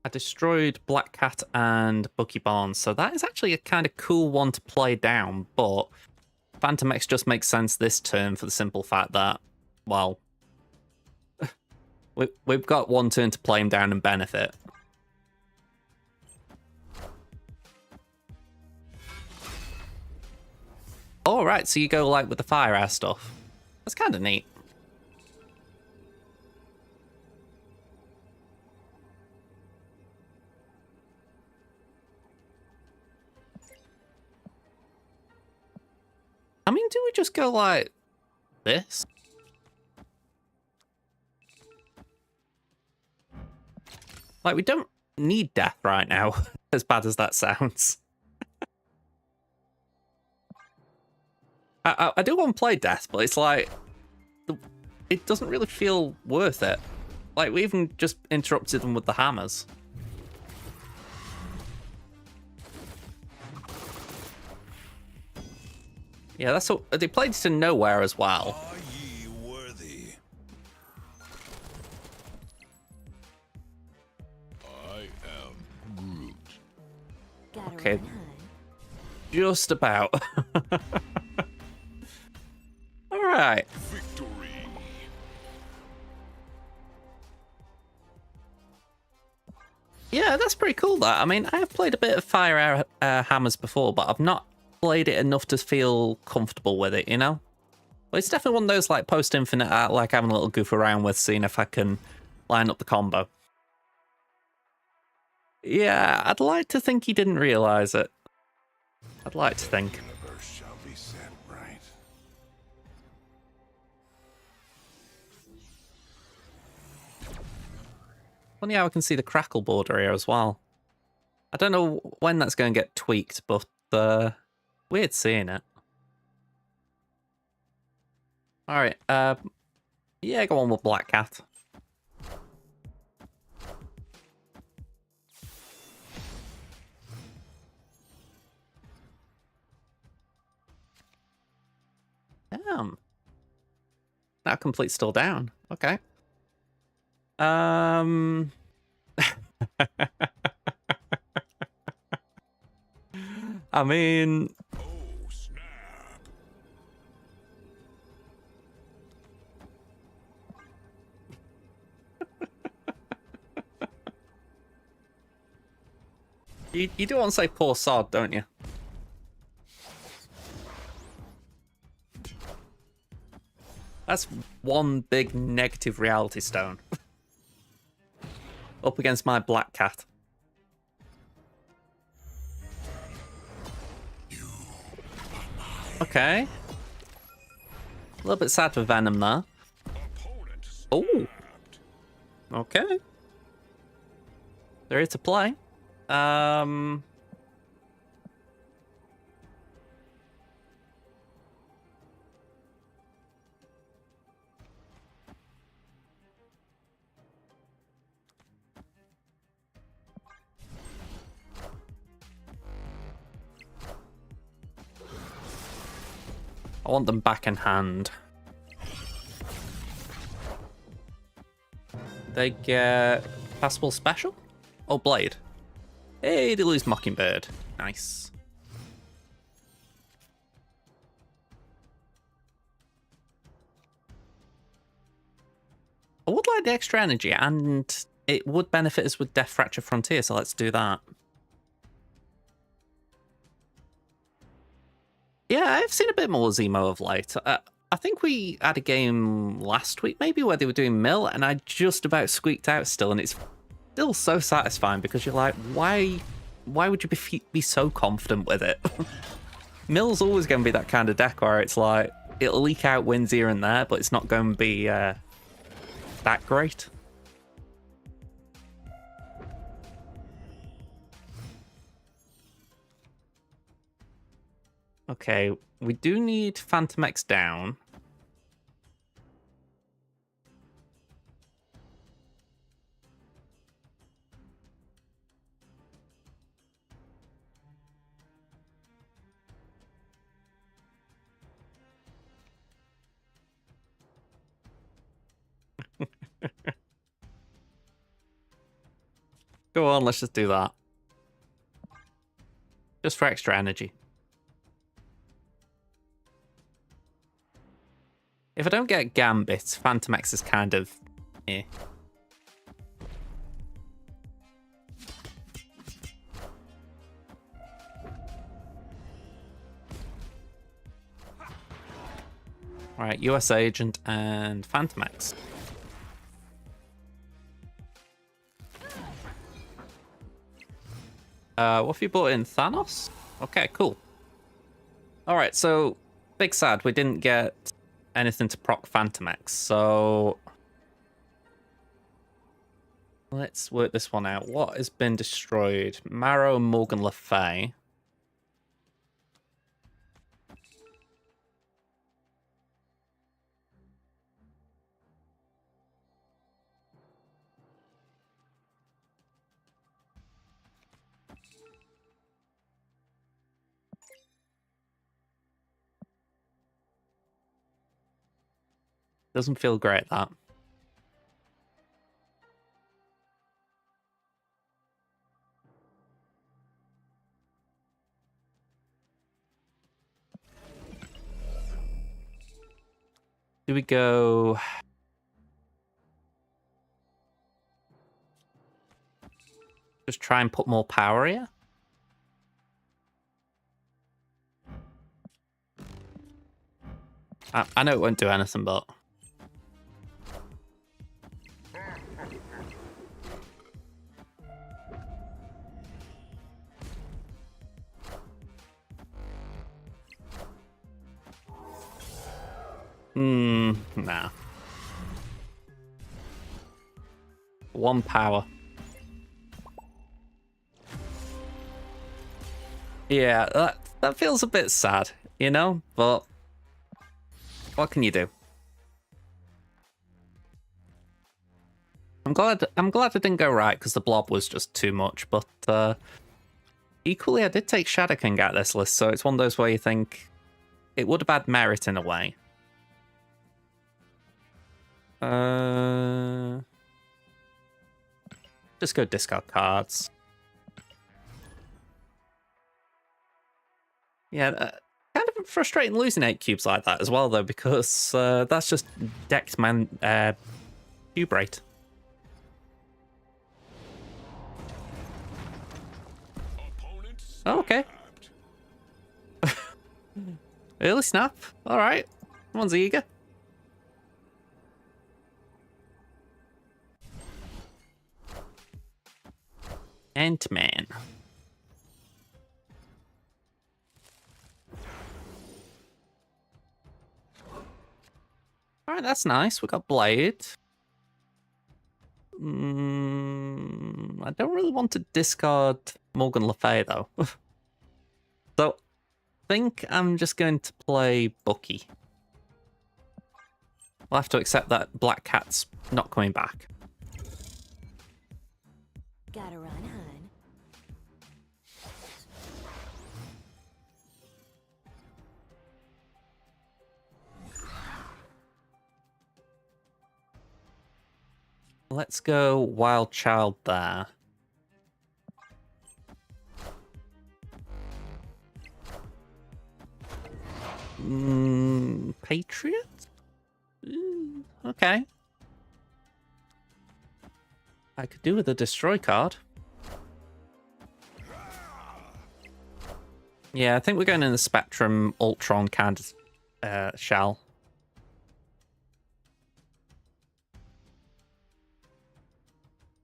I destroyed Black Cat and Bucky Barnes, so that is actually a kind of cool one to play down, but Fantomex just makes sense this turn for the simple fact that, well, we've got one turn to play him down and benefit. All right, so you go like with the fire air stuff. That's kind of neat. I mean, do we just go like this? Like, we don't need death right now, as bad as that sounds. I do want to play death, but it's like, it doesn't really feel worth it. Like, we even just interrupted them with the hammers. Yeah, that's what they played to nowhere as well. Are ye worthy? I am Groot. Okay, just about. All right. Victory. Yeah, that's pretty cool. That I mean, I have played a bit of fire hammers before, but I've not played it enough to feel comfortable with it, you know? But it's definitely one of those like post-infinite, like having a little goof around with, seeing if I can line up the combo. Yeah, I'd like to think he didn't realize it. I'd like to think. Universe shall be set right. Funny how I can see the crackle border here as well. I don't know when that's going to get tweaked, but weird seeing it. All right, yeah, go on with Black Cat. Damn. That complete's still down. Okay. Um. I mean, Oh, snap. you do want to say poor sod, don't you? That's one big negative reality stone. Up against my black cat. Okay. A little bit sad for Venom there. Opponent Oh, snapped. okay. They're here to play. I want them back in hand. They get passable special? Oh, blade. Hey, they lose Mockingbird. Nice. I would like the extra energy, and it would benefit us with Death Fracture Frontier, so let's do that. Yeah, I've seen a bit more Zemo of late. I think we had a game last week, maybe, where they were doing Mill, and I just about squeaked out still, and it's still so satisfying because you're like, why would you be so confident with it? Mill's always going to be that kind of deck where it's like, it'll leak out wins here and there, but it's not going to be that great. Okay, we do need Fantomex down. Go on, let's just do that. Just for extra energy. If I don't get Gambit, Fantomex is kind of... eh. Alright, US Agent and Fantomex. What have you brought in? Thanos? Okay, cool. Alright, so big sad we didn't get anything to proc Fantomex, so let's work this one out. What has been destroyed? Marrow, Morgan Le Fay. Doesn't feel great, that. Do we go... just try and put more power here? I know it won't do anything, but... nah. One power. Yeah, that feels a bit sad, you know? But what can you do? I'm glad I didn't go right because the blob was just too much, but equally I did take Shadow King out of this list, so it's one of those where you think it would have had merit in a way. Just go discard cards. Yeah, kind of frustrating losing 8 cubes like that as well, though, because that's just decked man cube rate. Oh, okay. Early snap. All right. Everyone's eager. Ant-Man. All right, that's nice. We got Blade. I don't really want to discard Morgan Le Fay, though. So, I think I'm just going to play Bucky. We'll have to accept that Black Cat's not coming back. Gotta run, hun. Let's go Wild Child there. Patriot? Okay. I could do with a destroy card. Yeah, I think we're going in the Spectrum Ultron kind of shell.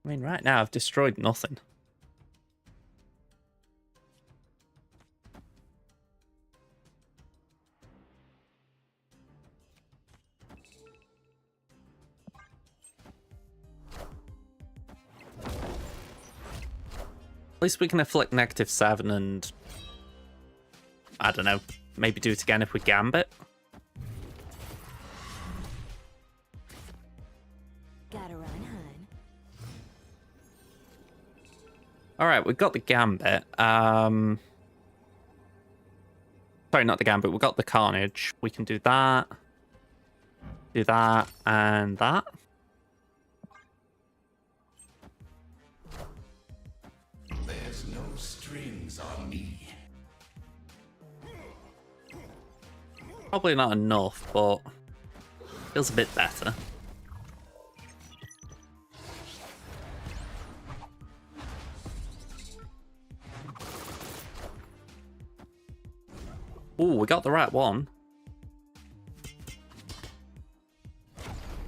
I mean, right now I've destroyed nothing. At least we can afflict -7 and... I don't know, maybe do it again if we Gambit. Gotta run, hun. Alright, we've got the Gambit. Sorry, not the Gambit, we've got the Carnage. We can do that. Do that, and that. There's no strings on me. Probably not enough, but feels a bit better. Oh, we got the right one.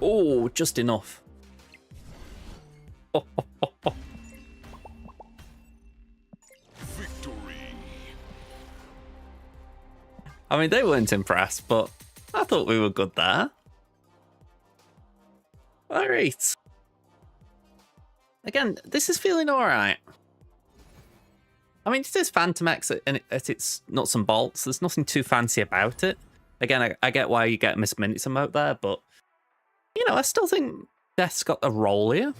Oh, just enough. Victory. I mean, they weren't impressed, but I thought we were good there. All right. Again, this is feeling all right. I mean, it is Fantomex at its nuts and bolts. There's nothing too fancy about it. Again, I get why you get Miss Minutes emote there, but, you know, I still think Death's got a role here.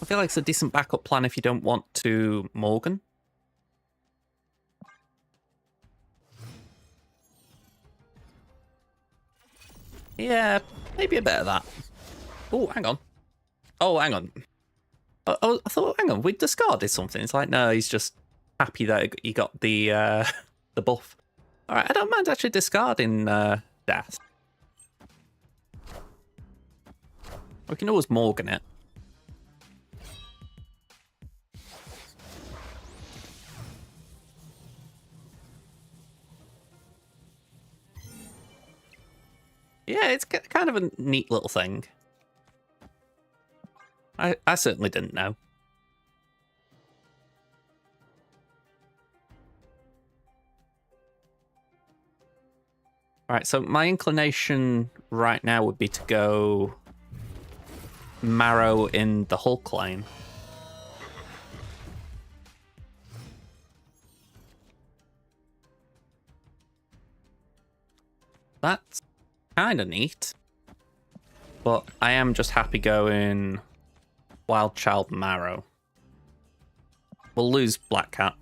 I feel like it's a decent backup plan if you don't want to Morgan. Yeah, maybe a bit of that. Oh, hang on. Oh, hang on. I thought, hang on, we discarded something. It's like, no, he's just happy that he got the the buff. All right, I don't mind actually discarding Death. We can always Morgan it. Yeah, it's kind of a neat little thing. I certainly didn't know. Alright, so my inclination right now would be to go Marrow in the Hulk lane. That's kind of neat. But I am just happy going Wild Child Marrow. We'll lose Black Cat.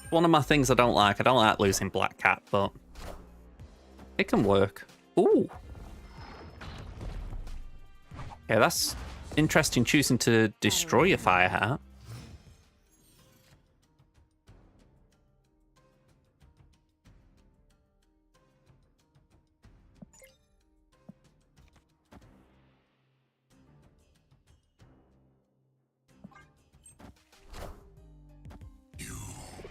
One of my things I don't like losing Black Cat, but it can work. Ooh. Okay, that's interesting choosing to destroy your fire hat.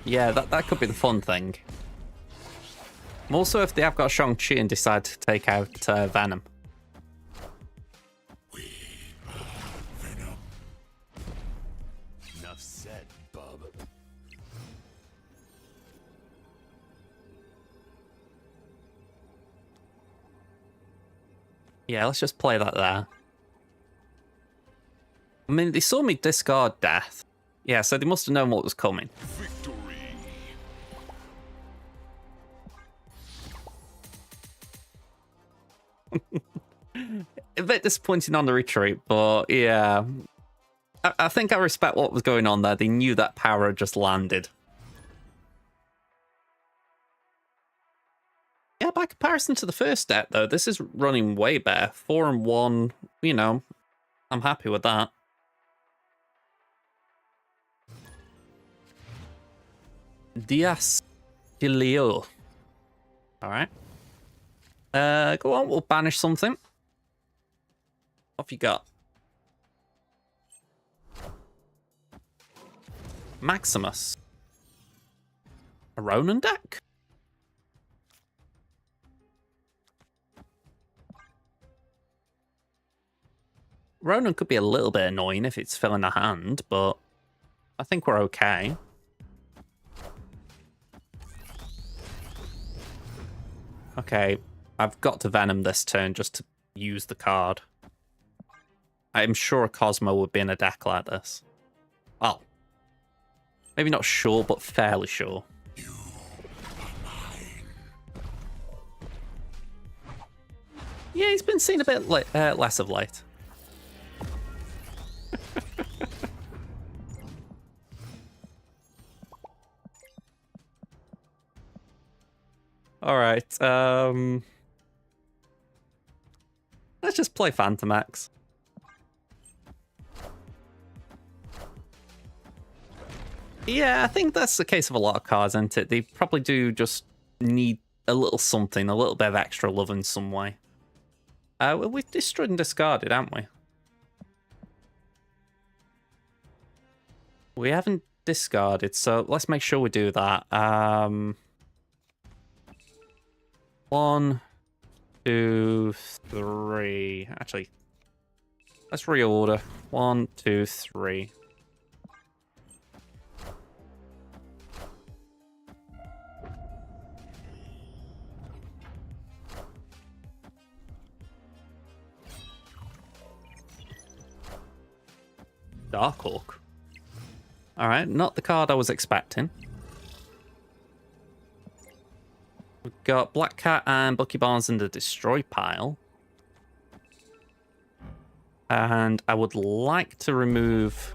Yeah, that could be the fun thing. Also, if they have got Shang-Chi and decide to take out Venom. Enough said, bub. Yeah, let's just play that there. I mean, they saw me discard Death. Yeah, so they must have known what was coming. Victory. A bit disappointing on the retreat, but yeah. I think I respect what was going on there. They knew that power had just landed. Yeah, by comparison to the first deck, though, this is running way better. 4 and 1, you know, I'm happy with that. Dias Gilio. Alright. Go on, we'll banish something. What have you got? Maximus. A Ronin deck? Ronin could be a little bit annoying if it's filling a hand, but I think we're okay. Okay, I've got to Venom this turn just to use the card. I'm sure Cosmo would be in a deck like this. Well, maybe not sure, but fairly sure. Yeah, he's been seen a bit less of late. All right. Let's just play Fantomex. Yeah, I think that's the case of a lot of cards, isn't it? They probably do just need a little something, a little bit of extra love in some way. We've destroyed and discarded, haven't we? We haven't discarded, so let's make sure we do that. 1, 2, 3. Actually, let's reorder. 1, 2, 3. Darkhawk. Alright, not the card I was expecting. We've got Black Cat and Bucky Barnes in the destroy pile. And I would like to remove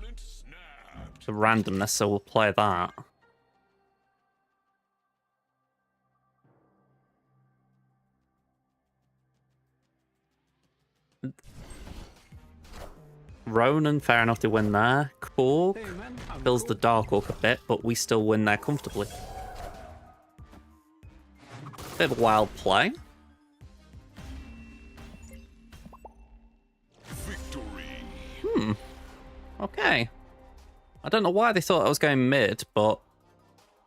the randomness, so we'll play that. Ronan, fair enough to win there. Korg fills the Dark Orc a bit, but we still win there comfortably. Bit of a wild play. Victory. Okay. I don't know why they thought I was going mid, but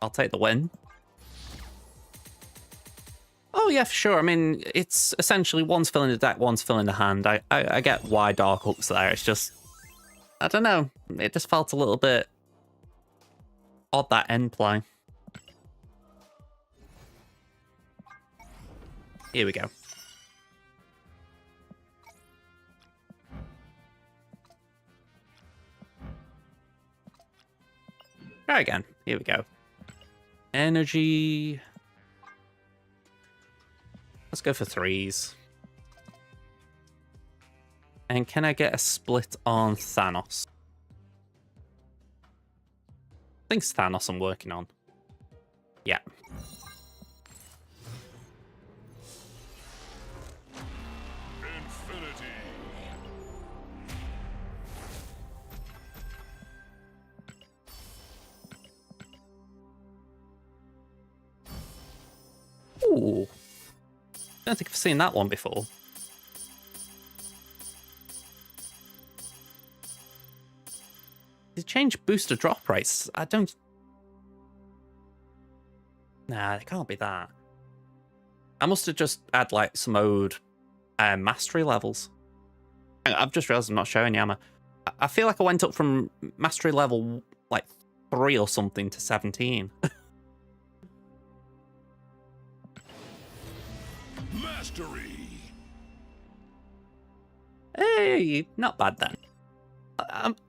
I'll take the win. Oh yeah, for sure. I mean, it's essentially one's filling the deck, one's filling the hand. I get why Dark Hook's there. It's just, I don't know. It just felt a little bit odd, that end play. Here we go. Try again. Here we go. Energy. Let's go for 3s. And can I get a split on Thanos? I think it's Thanos I'm working on. Yeah. Infinity. Ooh. I don't think I've seen that one before. They changed booster drop rates. I don't... Nah, it can't be that. I must have just had, like, some old mastery levels. I've just realised I'm not showing you, am I? I feel like I went up from mastery level, like, 3 or something to 17. Mastery. Hey, not bad then.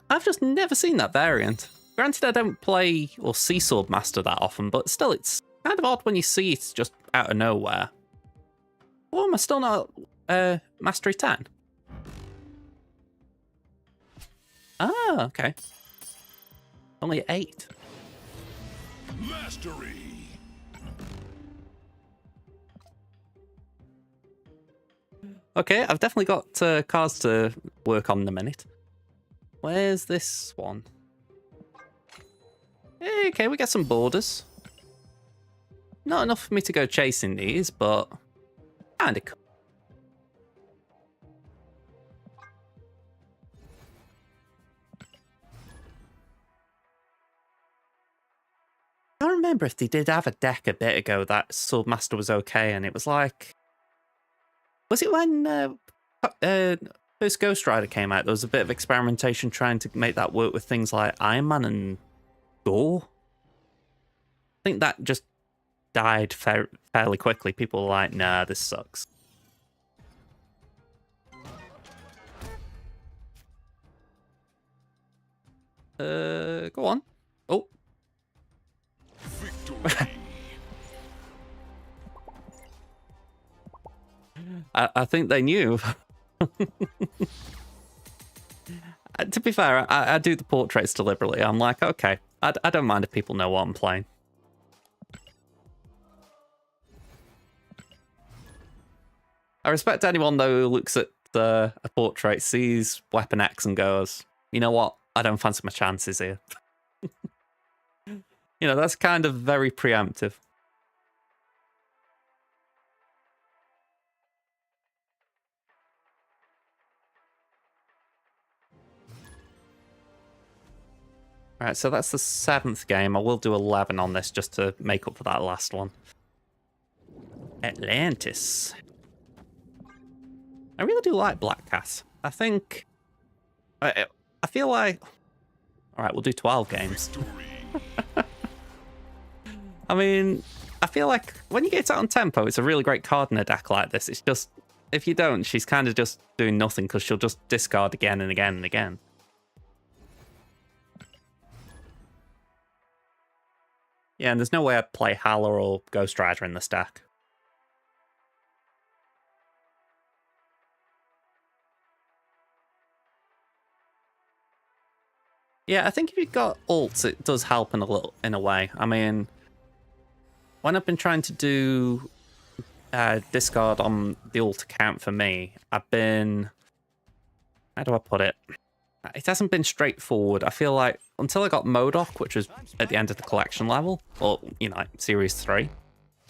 I've just never seen that variant. Granted, I don't play or see Sword Master that often, but still, it's kind of odd when you see it just out of nowhere. Oh, am I still not Mastery 10? Ah, okay. Only 8. Mastery. Okay, I've definitely got cards to work on in a minute. Where's this one? Hey, okay, we get some borders. Not enough for me to go chasing these, but kinda cool. I don't remember if they did have a deck a bit ago that Swordmaster was okay, and it was like... Was it when first Ghost Rider came out? There was a bit of experimentation trying to make that work with things like Iron Man and Gore. I think that just died fairly quickly. People were like, nah, this sucks. Go on. Oh. Victory. I think they knew. To be fair, I do the portraits deliberately. I'm like, okay, I don't mind if people know what I'm playing. I respect anyone, though, who looks at a portrait, sees Weapon X and goes, you know what? I don't fancy my chances here. You know, that's kind of very preemptive. Right, so that's the 7th game. I will do 11 on this just to make up for that last one. Atlantis. I really do like Black Cat. I think... I feel like... Alright, we'll do 12 games. I mean, I feel like when you get it out on tempo, it's a really great card in a deck like this. It's just, if you don't, she's kind of just doing nothing because she'll just discard again and again and again. Yeah, and there's no way I'd play Hala or Ghost Rider in this deck. Yeah, I think if you've got ults, it does help in a way. I mean, when I've been trying to do discard on the ult account for me, I've been... How do I put it? It hasn't been straightforward. I feel like until I got Modok, which was at the end of the collection level, or, you know, like Series 3,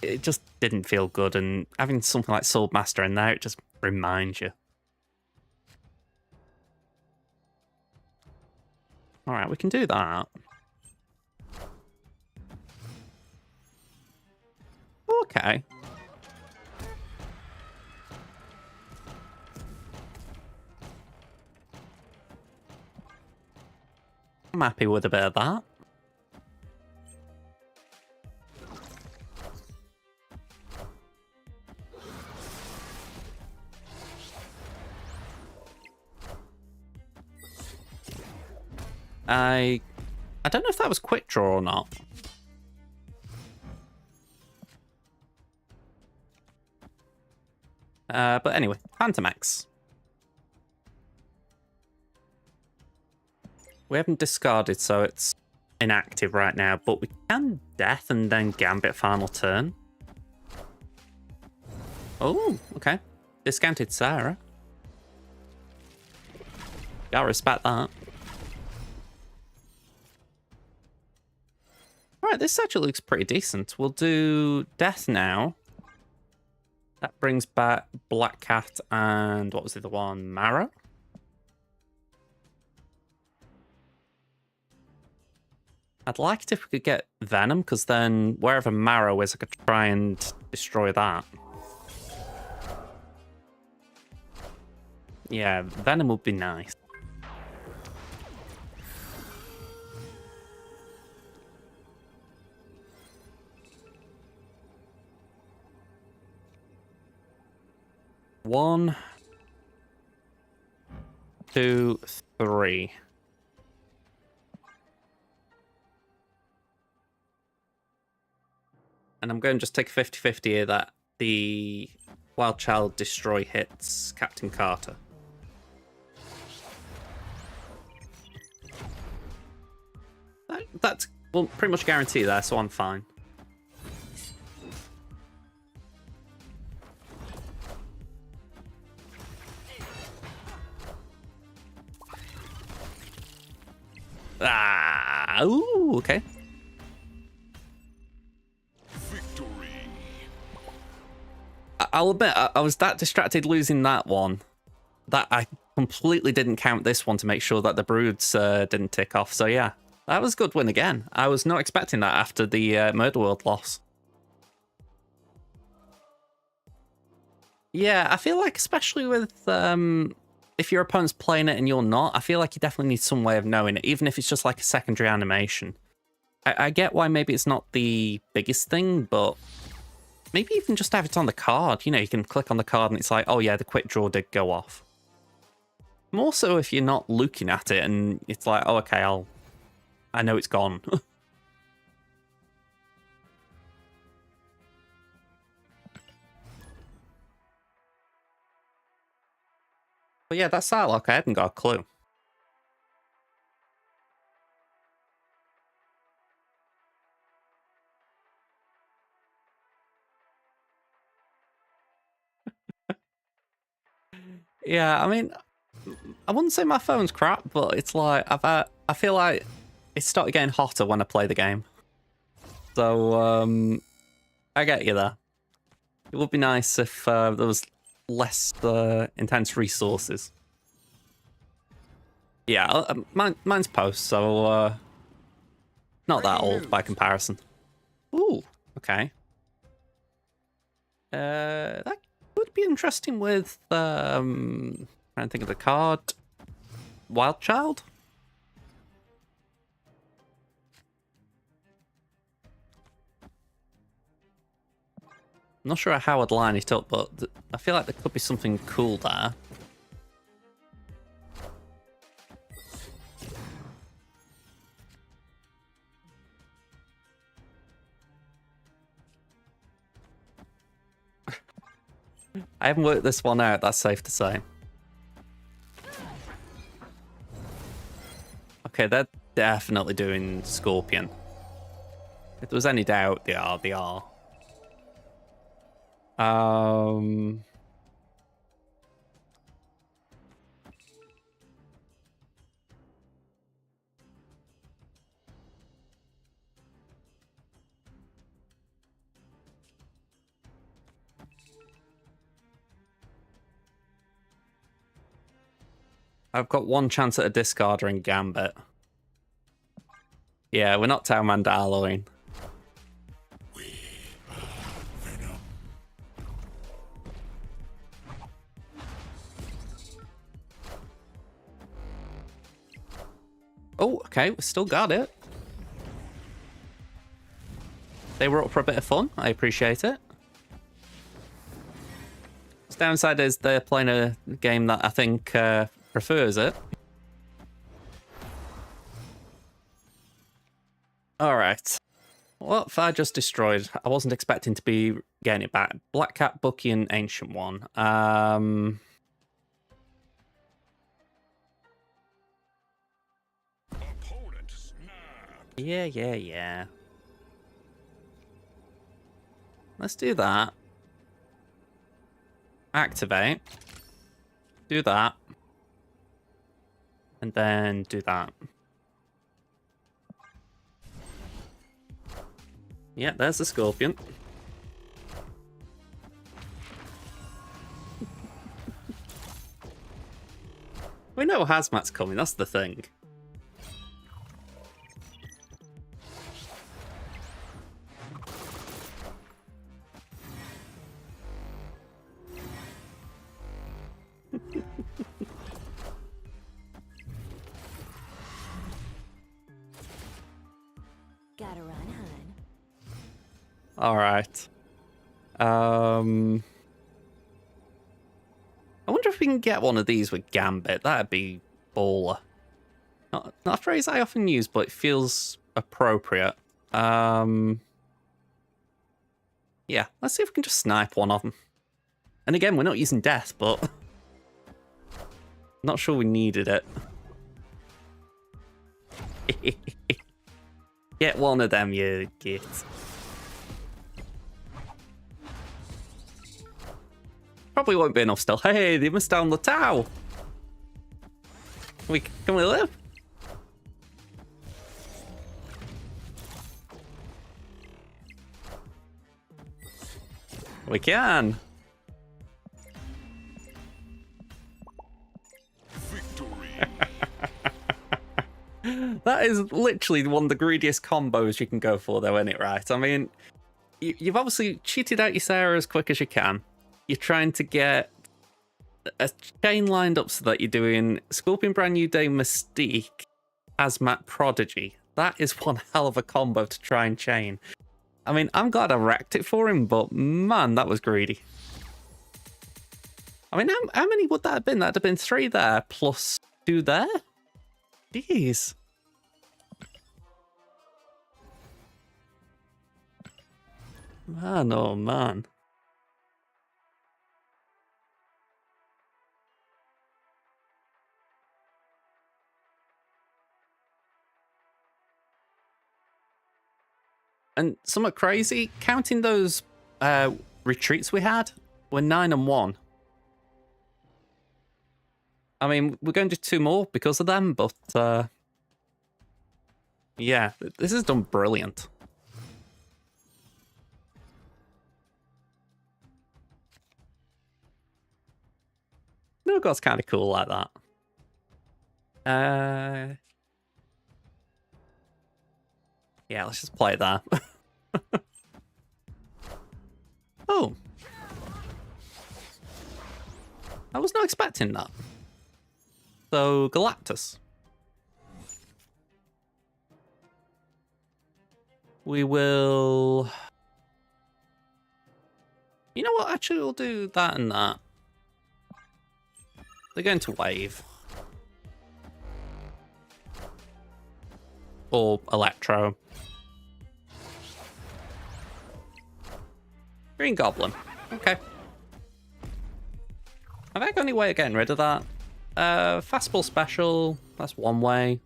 it just didn't feel good. And having something like Swordmaster in there, it just reminds you. Alright, we can do that. Okay. I'm happy with a bit of that. I don't know if that was quick draw or not. But anyway, Fantomex. We haven't discarded, so it's inactive right now, but we can Death and then Gambit final turn. Oh, okay. Discounted Sarah. Gotta respect that. Alright, this actually looks pretty decent. We'll do Death now. That brings back Black Cat and what was the other one? Marrow? I'd like it if we could get Venom, because then wherever Marrow is, I could try and destroy that. Yeah, Venom would be nice. One, two, three. And I'm going to just take a 50-50 here that the Wild Child Destroy hits Captain Carter. That's well, pretty much guarantee there, so I'm fine. Ah, ooh, okay. Victory. I'll admit, I was that distracted losing that one that I completely didn't count this one to make sure that the broods didn't tick off. So yeah, that was a good win again. I was not expecting that after the Murder World loss. Yeah, I feel like especially with if your opponent's playing it and you're not, I feel like you definitely need some way of knowing it, even if it's just like a secondary animation. I get why maybe it's not the biggest thing, but maybe even just have it on the card. You know, you can click on the card and it's like, oh yeah, the quick draw did go off. More so if you're not looking at it and it's like, oh okay, I know it's gone. But yeah, that Psylocke, I hadn't got a clue. Yeah, I mean, I wouldn't say my phone's crap, but it's like I feel like it started getting hotter when I play the game. So I get you there. It would be nice if there was less intense resources. Yeah, mine's post, so not that old by comparison. Ooh, okay. That would be interesting with trying to think of the card. Wild Child? I'm not sure how I'd line it up, but I feel like there could be something cool there. I haven't worked this one out, that's safe to say. Okay, they're definitely doing Scorpion. If there was any doubt, they are. I've got one chance at a discarder in Gambit. Yeah, we're not Town Mandalorian. Oh, okay, we still got it. They were up for a bit of fun. I appreciate it. The downside is they're playing a game that I think prefers it. Alright. What have I just destroyed? I wasn't expecting to be getting it back. Black Cat, Bucky, and Ancient One. Opponent snap. Yeah. Let's do that. Activate. Do that. And then do that. Yeah, there's the Scorpion. know Hazmat's coming, that's the thing. Gotta run, hun. All right. I wonder if we can get one of these with Gambit. That'd be baller. Not a phrase I often use, but it feels appropriate. Yeah, let's see if we can just snipe one of them. And again, we're not using death, but not sure we needed it. Get one of them, you git. Probably won't be enough still. Hey, they missed down the tower. Can we live? We can. Victory. That is literally one of the greediest combos you can go for, though, isn't it, right? I mean, you've obviously cheated out your Sarah as quick as you can. You're trying to get a chain lined up so that you're doing Scorpion Brand New Day Mystique, Hazmat Prodigy. That is one hell of a combo to try and chain. I mean, I'm glad I wrecked it for him, but man, that was greedy. I mean, how many would that have been? That'd have been 3 there plus 2 there? Jeez. Man, oh man. And somewhat crazy, counting those retreats we had, we're 9 and 1. I mean, we're going to do 2 more because of them, but yeah, this is done brilliant. No, God's kind of cool like that. Yeah, let's just play that. Oh. I was not expecting that. So, Galactus. We will... You know what? Actually, we'll do that and that. They're going to wave. Or Electro. Green Goblin. Okay. Have I got any way of getting rid of that? Fastball Special. That's one way.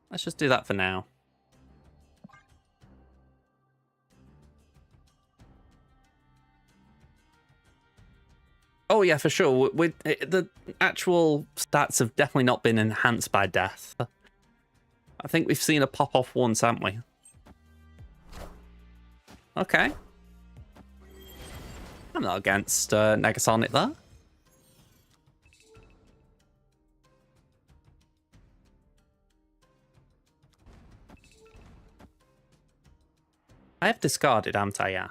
Let's just do that for now. Oh yeah, for sure. The actual stats have definitely not been enhanced by death. I think we've seen a pop off once, haven't we? Okay. I'm not against Negasonic there. I have discarded, haven't I? Yeah.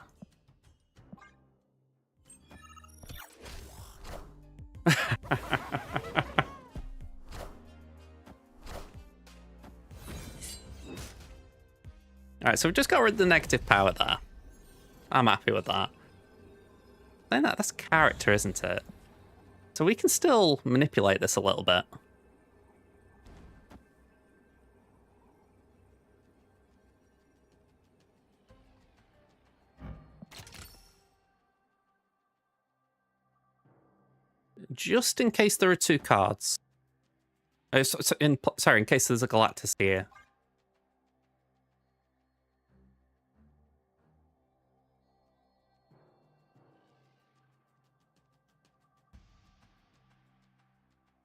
Alright, so we've just got rid of the negative power there. I'm happy with that. Then that's character, isn't it? So we can still manipulate this a little bit. Just in case there are 2 cards. Sorry, in case there's a Galactus here.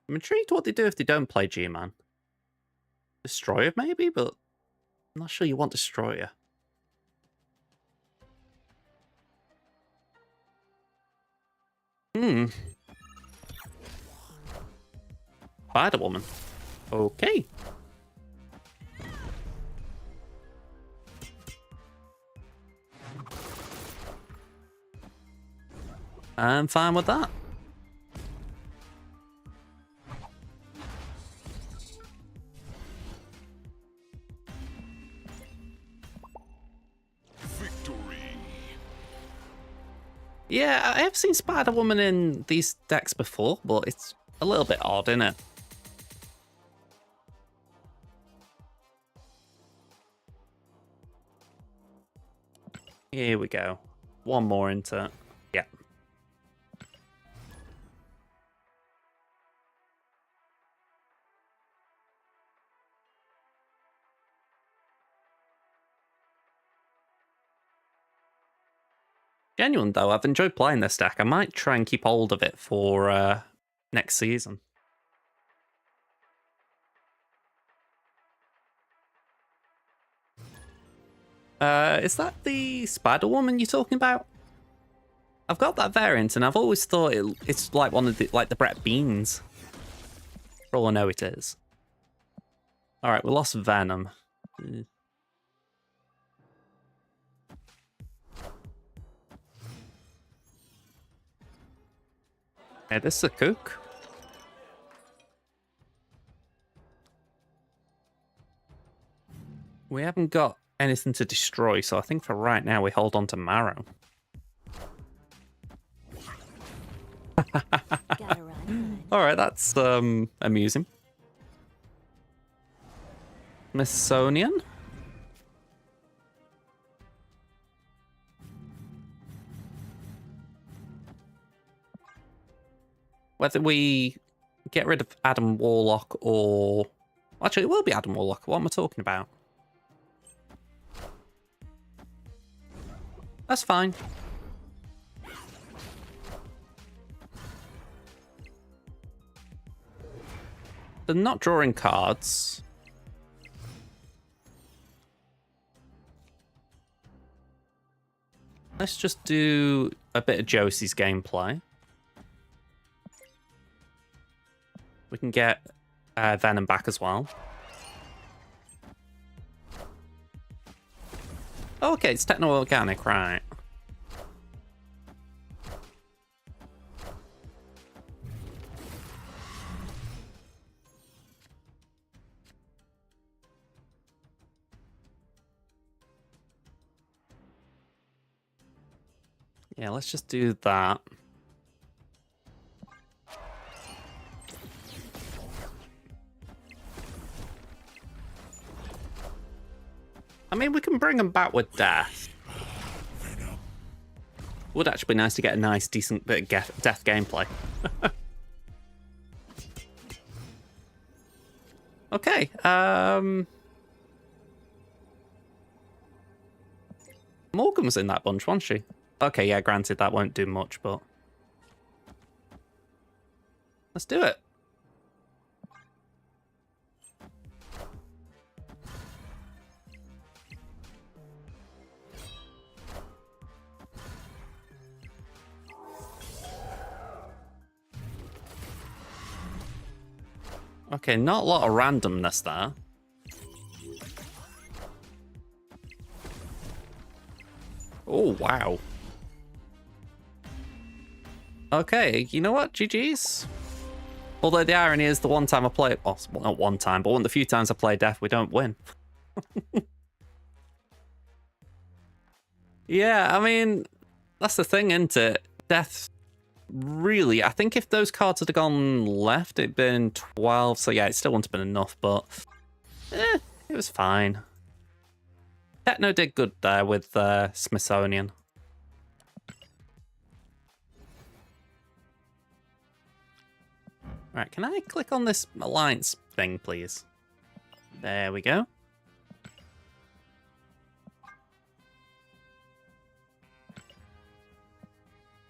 I'm intrigued what they do if they don't play G-Man. Destroyer, maybe, but I'm not sure you want Destroyer. Hmm. Spider-Woman. Okay. I'm fine with that. Victory. Yeah, I have seen Spider-Woman in these decks before, but it's a little bit odd, isn't it? Here we go. One more into... Yeah. Genuine though, I've enjoyed playing this deck. I might try and keep hold of it for next season. Is that the Spider-Woman you're talking about? I've got that variant, and I've always thought it's like one of the Brett Beans. For all I know, it is. All right, we lost Venom. Yeah, this is a kook. We haven't got anything to destroy, so I think for right now we hold on to Marrow. Gotta run, hon. All right, that's amusing. Smithsonian. Whether we get rid of Adam Warlock or... Actually, it will be Adam Warlock. What am I talking about? That's fine. They're not drawing cards. Let's just do a bit of Josie's gameplay. We can get Venom back as well. Oh, okay, it's techno-organic, right. Yeah, let's just do that. I mean, we can bring them back with death. Would actually be nice to get a nice, decent bit of death gameplay. Okay, Morgan was in that bunch, wasn't she? Okay, yeah, granted, that won't do much, but... Let's do it. Okay, not a lot of randomness there. Oh, wow. Okay, you know what? GG's. Although the irony is the one time I play... Well, not one time, but one of the few times I play Death, we don't win. Yeah, I mean, that's the thing, isn't it? Death... Really, I think if those cards had gone left, it'd been 12. So yeah, it still wouldn't have been enough, but it was fine. Techno did good there with Smithsonian. Right, can I click on this alliance thing, please? There we go.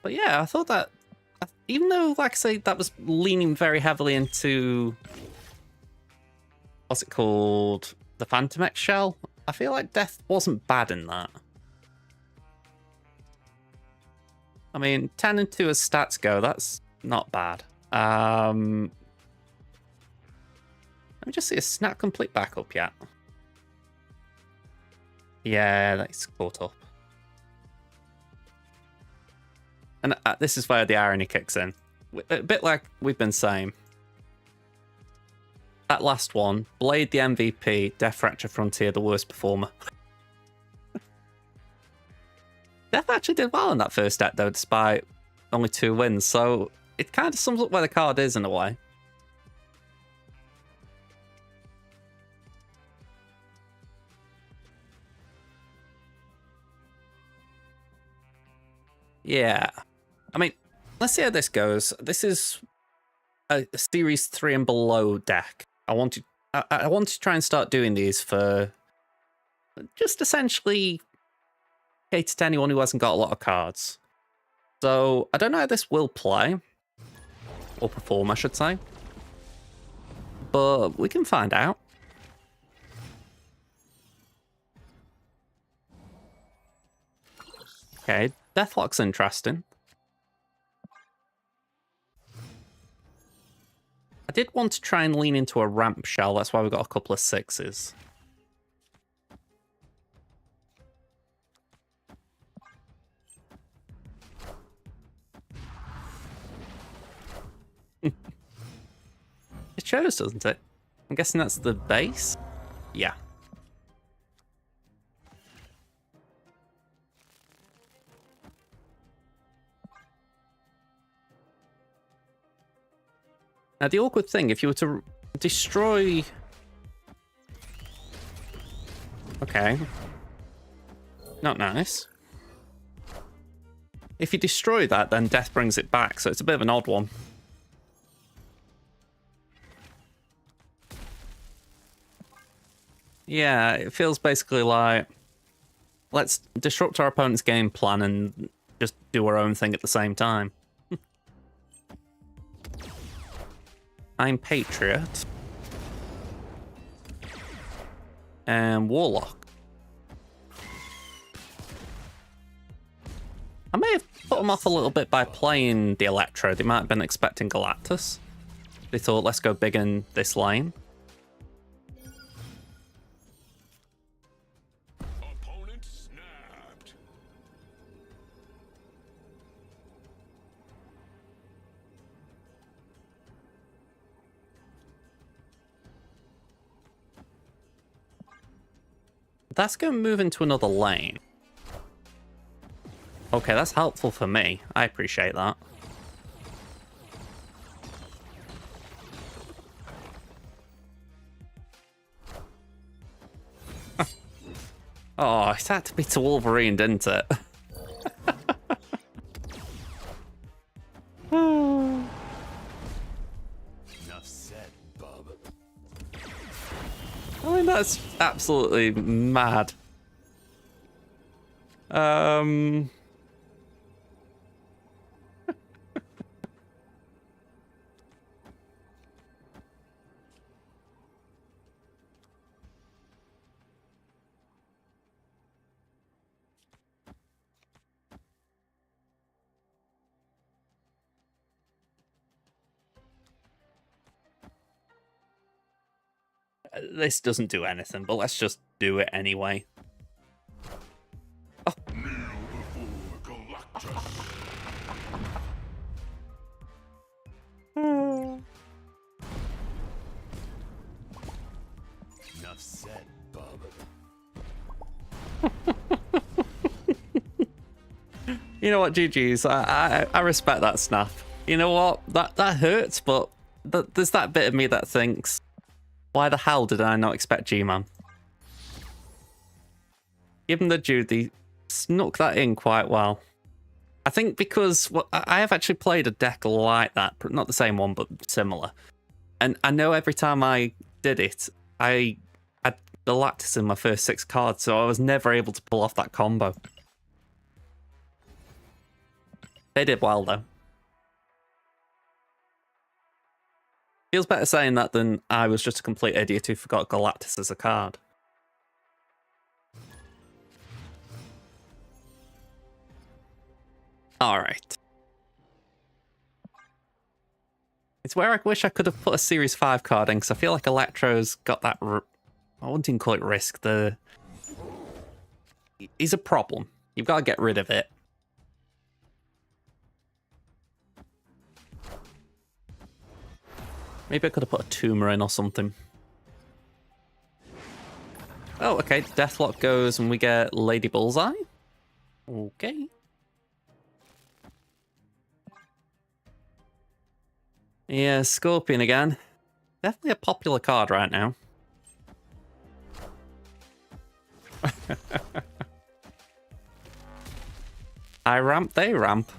But yeah, I thought that, even though, like I say, that was leaning very heavily into, what's it called? The Fantomex shell? I feel like Death wasn't bad in that. I mean, 10 and 2 as stats go, that's not bad. Let me just see a snap complete backup yet. Yeah, that's caught up. And this is where the irony kicks in. A bit like we've been saying. That last one, Blade the MVP, Death Fracture Frontier the worst performer. Death actually did well in that first deck though, despite only 2 wins, so it kind of sums up where the card is in a way. Yeah. I mean, let's see how this goes. This is a Series 3 and below deck. I want to try and start doing these for just essentially cater to anyone who hasn't got a lot of cards. So I don't know how this will play. Or perform, I should say. But we can find out. Okay, Deathlock's interesting. I did want to try and lean into a ramp shell, that's why we've got a couple of 6s. It shows, doesn't it? I'm guessing that's the base? Yeah. Now, the awkward thing, if you were to destroy... Okay. Not nice. If you destroy that, then death brings it back, so it's a bit of an odd one. Yeah, it feels basically like... Let's disrupt our opponent's game plan and just do our own thing at the same time. I'm Patriot. And Warlock. I may have put them off a little bit by playing the Electro. They might have been expecting Galactus. They thought, let's go big in this lane. Opponent snapped. That's going to move into another lane. Okay, that's helpful for me. I appreciate that. Oh, it had to be to Wolverine, didn't it? Enough said, bub. I mean, that's absolutely mad. This doesn't do anything, but let's just do it anyway. Oh. Enough said, bub. You know what, GG's. I respect that snap. You know what? That hurts, but there's that bit of me that thinks, why the hell did I not expect G-Man? Given the due, they snuck that in quite well. I think because I have actually played a deck like that, not the same one, but similar. And I know every time I did it, I had Galactus in my first 6 cards, so I was never able to pull off that combo. They did well, though. Feels better saying that than I was just a complete idiot who forgot Galactus as a card. All right. It's where I wish I could have put a Series 5 card in, because I feel like Electro's got that... I wouldn't even call it risk. He's a problem. You've got to get rid of it. Maybe I could have put a tumor in or something. Oh, okay. Deathlock goes and we get Lady Bullseye. Okay. Yeah, Scorpion again. Definitely a popular card right now. I ramp, they ramp.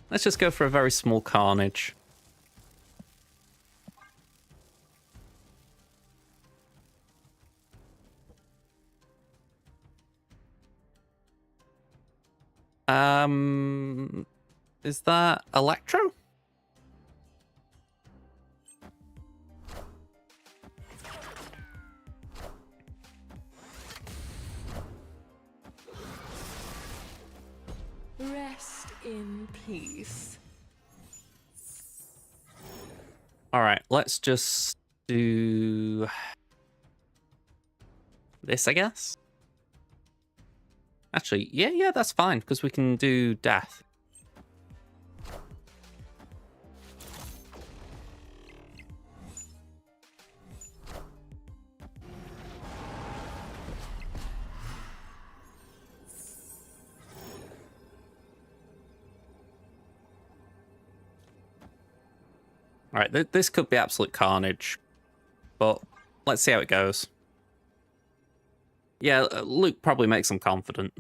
Let's just go for a very small carnage. Is that Electro? Rest in peace. All right, let's just do this, I guess. Actually, yeah, that's fine, because we can do death. All right, this could be absolute carnage, but let's see how it goes. Yeah, Luke probably makes him confident.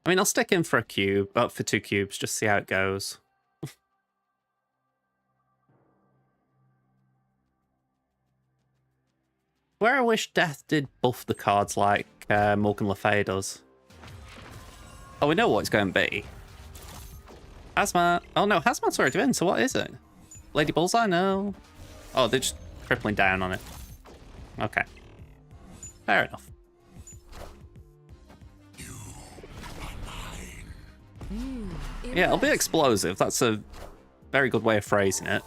I mean, I'll stick in for a cube, for 2 cubes, just see how it goes. Where I wish Death did buff the cards like Morgan Le Fay does. Oh, we know what it's going to be. Hazmat. Oh no, Hazmat's already in, so what is it? Lady Bullseye? No. Oh, they're just tripling down on it. Okay. Fair enough. Yeah, it'll be explosive. That's a very good way of phrasing it.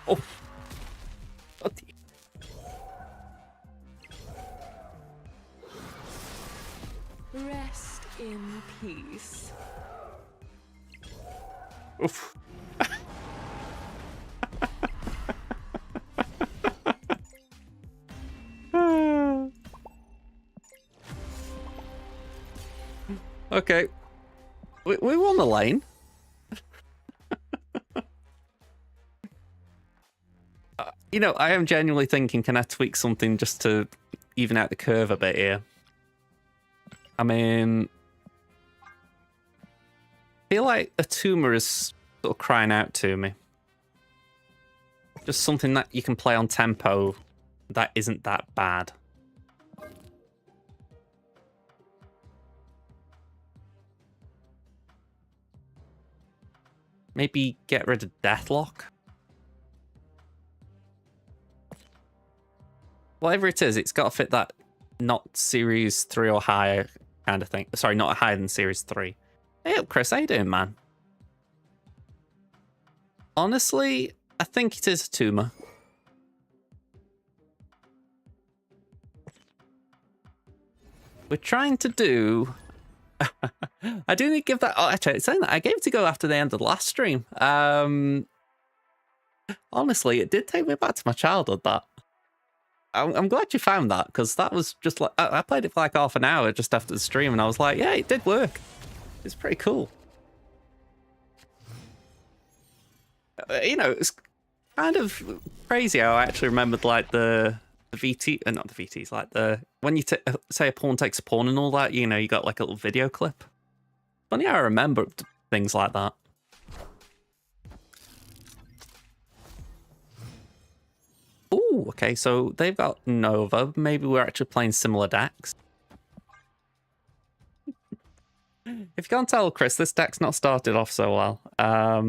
Oh. Rest in peace. Oof. Okay. We won the lane. You know, I am genuinely thinking, can I tweak something just to even out the curve a bit here? I mean, I feel like a tumor is sort of crying out to me. Just something that you can play on tempo that isn't that bad. Maybe get rid of Deathlock. Whatever it is, it's got to fit that not Series 3 or higher kind of thing. Sorry, not higher than Series 3. Hey up, Chris. How you doing, man? Honestly, I think it is a tumor. We're trying to do... I do need to give that... Oh, actually, saying that, I gave it to go after the end of the last stream. Honestly, it did take me back to my childhood, that. I'm glad you found that, because that was just like... I played it for like half an hour just after the stream, and I was like, yeah, it did work. It's pretty cool. You know, it's kind of crazy how I actually remembered like the VT, not the VTs, like the when you say a pawn takes a pawn and all that. You know, you got like a little video clip. Funny how I remember things like that. Oh, okay. So they've got Nova. Maybe we're actually playing similar decks. If you can't tell, Chris, this deck's not started off so well. I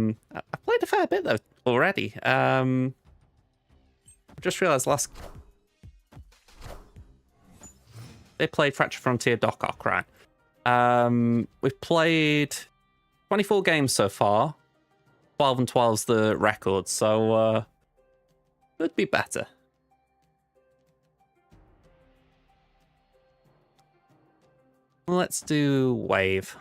played a fair bit though already. I just realised they played Fractured Frontier Doc Ock, right? We've played 24 games so far. 12 and 12's the record, so could be better. Let's do Wave.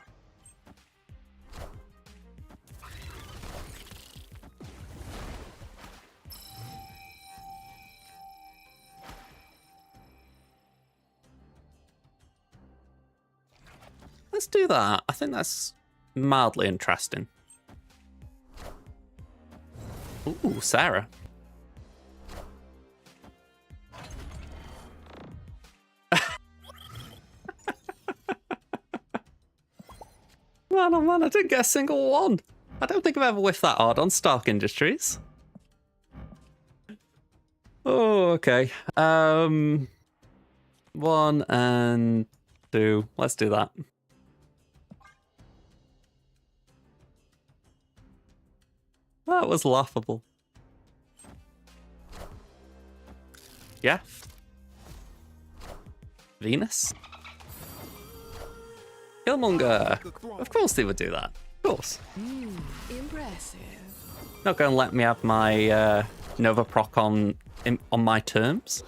Let's do that. I think that's mildly interesting. Ooh, Sarah. Man, oh man, I didn't get a single one. I don't think I've ever whiffed that hard on Stark Industries. Oh, okay. 1 and 2. Let's do that. That was laughable. Yeah. Venus. Killmonger. Of course they would do that. Of course. Impressive. Not going to let me have my Nova Proc on my terms.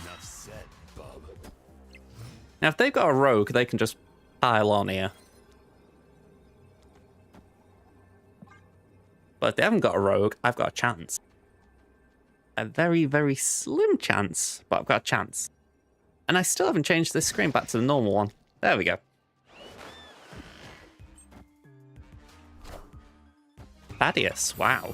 Enough said, bub. Now, if they've got a rogue, they can just pile on here. But if they haven't got a rogue, I've got a chance. A very, very slim chance, but I've got a chance. And I still haven't changed this screen back to the normal one. There we go. Thaddeus, wow.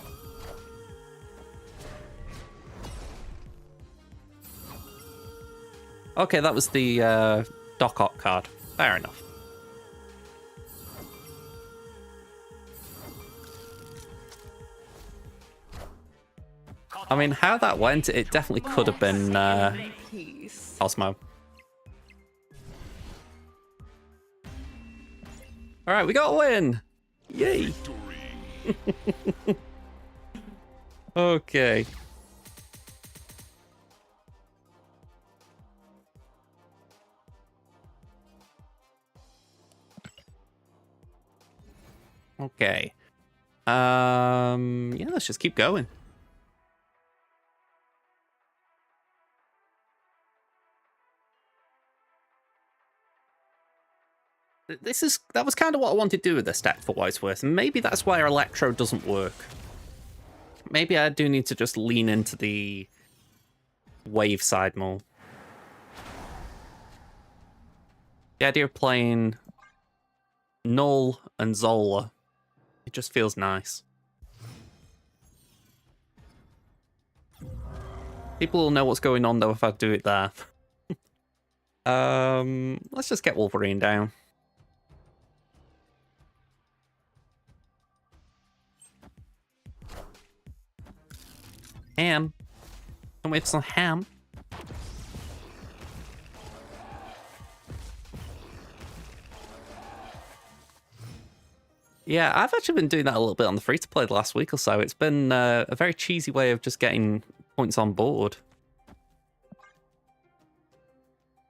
Okay, that was the Doc Ock card. Fair enough. I mean, how that went, it definitely could have been Peace. Osmo. Alright, we got a win! Yay! Okay. Okay. Yeah, let's just keep going. That was kind of what I wanted to do with this deck for what it's worth. And maybe that's why Electro doesn't work. Maybe I do need to just lean into the wave side more. The idea of playing Null and Zola, it just feels nice. People will know what's going on though if I do it there. Let's just get Wolverine down. Ham. Can we have some ham? Yeah, I've actually been doing that a little bit on the free-to-play the last week or so. It's been a very cheesy way of just getting points on board.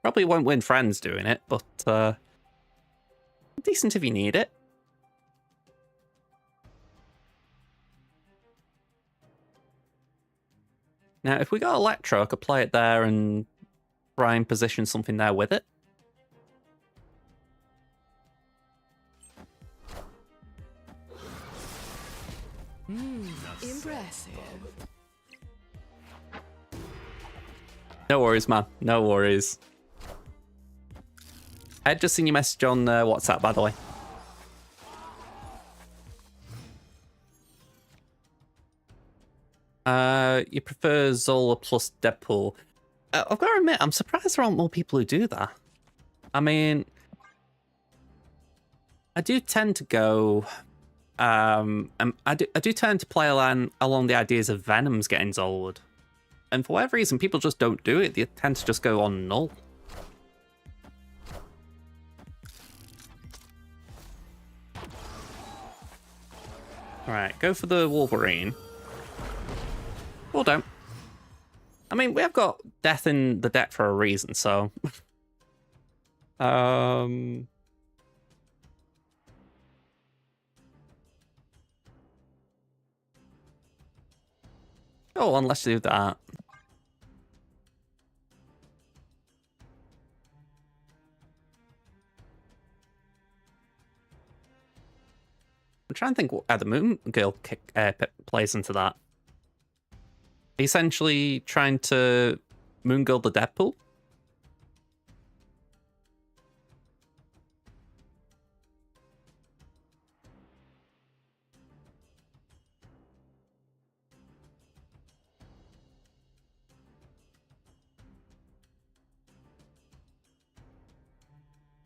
Probably won't win friends doing it, but decent if you need it. Now, if we got Electro, I could play it there and try and position something there with it. Impressive. No worries, man. No worries. I had just seen your message on WhatsApp, by the way. You prefer Zola plus Deadpool. I've got to admit, I'm surprised there aren't more people who do that. I mean, I do tend to go... I do tend to play along the ideas of Venom's getting Zola'd. And for whatever reason, people just don't do it. They tend to just go on Null. Alright, go for the Wolverine. Or don't. I mean, we have got death in the deck for a reason, so... Oh, let's do that. I'm trying to think how the Moon Girl plays into that. Essentially trying to Moon Girl the Deadpool.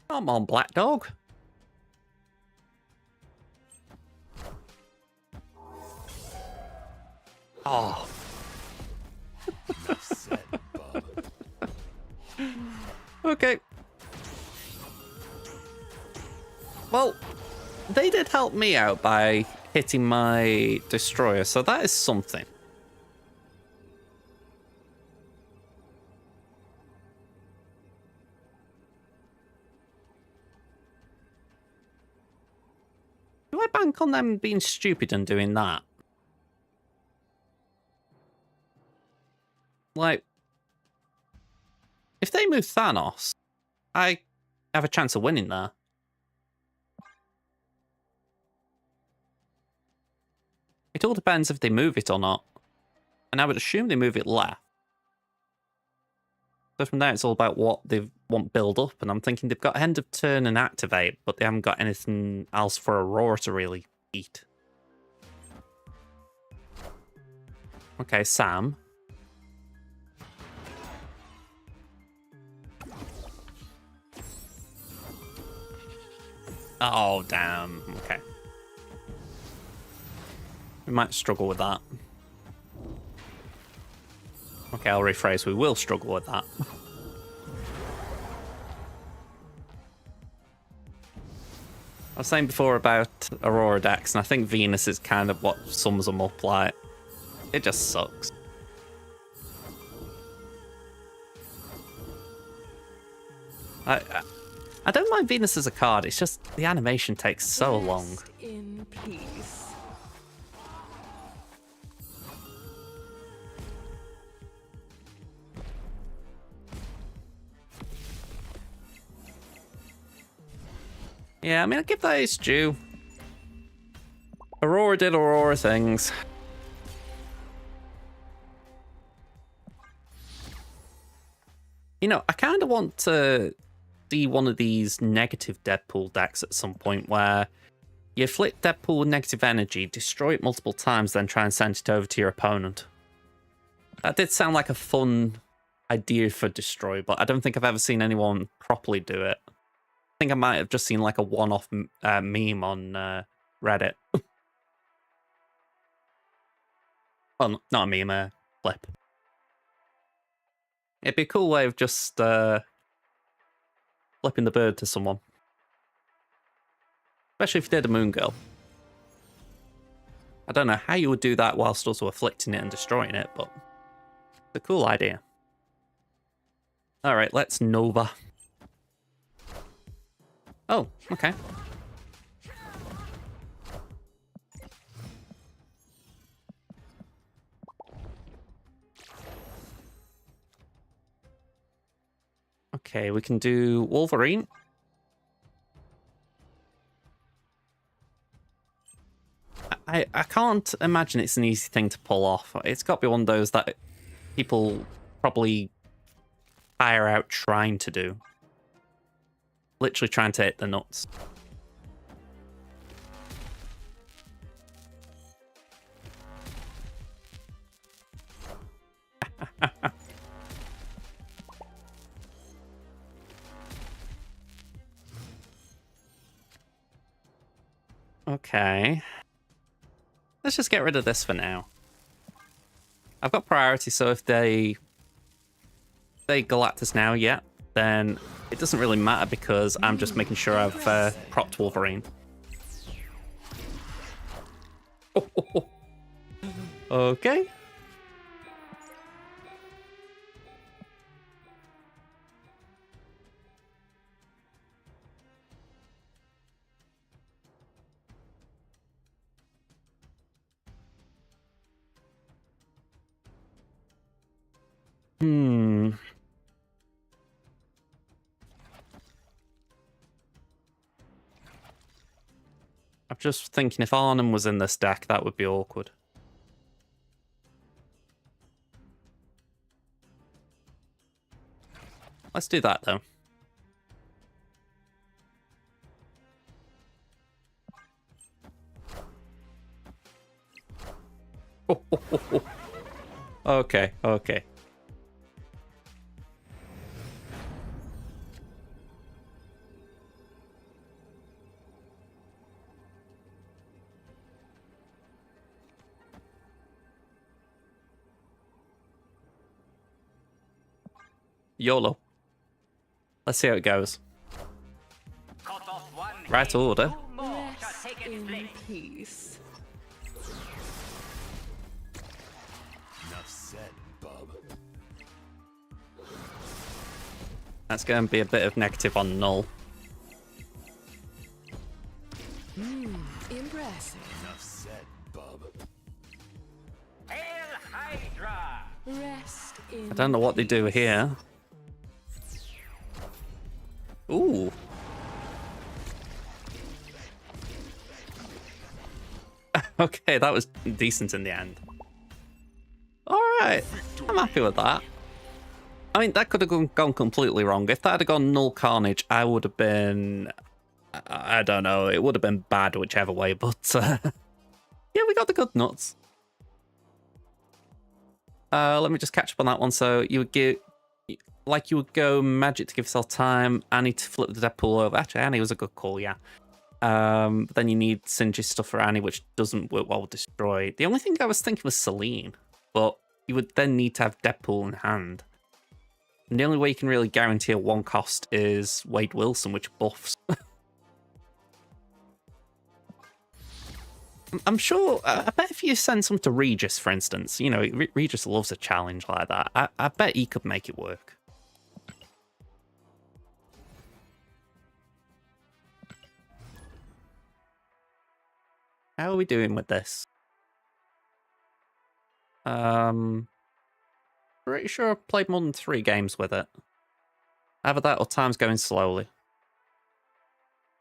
Come on, Black Dog. Oh. Okay. Well, they did help me out by hitting my destroyer, so that is something. Do I bank on them being stupid and doing that? Like, if they move Thanos, I have a chance of winning there. It all depends if they move it or not. And I would assume they move it left. So from there, it's all about what they want build up. And I'm thinking they've got end of turn and activate, but they haven't got anything else for Aurora to really eat. Okay, Sam. Oh, damn. Okay. We might struggle with that. Okay, I'll rephrase. We will struggle with that. I was saying before about Aurora decks, and I think Venus is kind of what sums them up. Like, it just sucks. I don't mind Venus as a card, it's just the animation takes so long. Rest in peace. Yeah, I mean, I give that its due. Aurora did Aurora things. You know, I kind of want to see one of these negative Deadpool decks at some point where you afflict Deadpool with negative energy, destroy it multiple times, then try and send it over to your opponent. That did sound like a fun idea for Destroy, but I don't think I've ever seen anyone properly do it. I think I might have just seen like a one-off meme on Reddit. Well, not a meme, a clip. It'd be a cool way of just flipping the bird to someone. Especially if you did a Moon Girl. I don't know how you would do that whilst also afflicting it and destroying it, but it's a cool idea. Alright, let's Nova. Oh, okay. Okay, we can do Wolverine. I can't imagine it's an easy thing to pull off. It's got to be one of those that people probably tire out trying to do. Literally trying to hit the nuts. Okay. Let's just get rid of this for now. I've got priority, so if they Galactus now, yeah, then it doesn't really matter because I'm just making sure I've propped Wolverine. Okay. Hmm. I'm just thinking if Arnhem was in this deck, that would be awkward. Let's do that, though. Okay, okay. YOLO. Let's see how it goes. Cut off one Right head, order. two more shall Rest take its in place. peace. Enough said, bub. That's going to be a bit of negative on null. Impressive. Enough said, bub. Hail Hydra! Rest in I don't know what they do here. Ooh. Okay, that was decent in the end. Alright, I'm happy with that. I mean, that could have gone completely wrong. If that had gone null carnage, I would have been... I don't know, it would have been bad whichever way, but... yeah, we got the good nuts. Let me just catch up on that one. So you would give... Like you would go magic to give yourself time, Annie to flip the Deadpool over. Actually, Annie was a good call, yeah. But then you need synergy stuff for Annie, which doesn't work well with Destroy. The only thing I was thinking was Celine, but you would then need to have Deadpool in hand. And the only way you can really guarantee a one cost is Wade Wilson, which buffs. I'm sure, I bet if you send something to Regis, for instance, you know, Regis loves a challenge like that. I bet he could make it work. How are we doing with this? Pretty sure I've played more than 3 games with it. Either that or time's going slowly.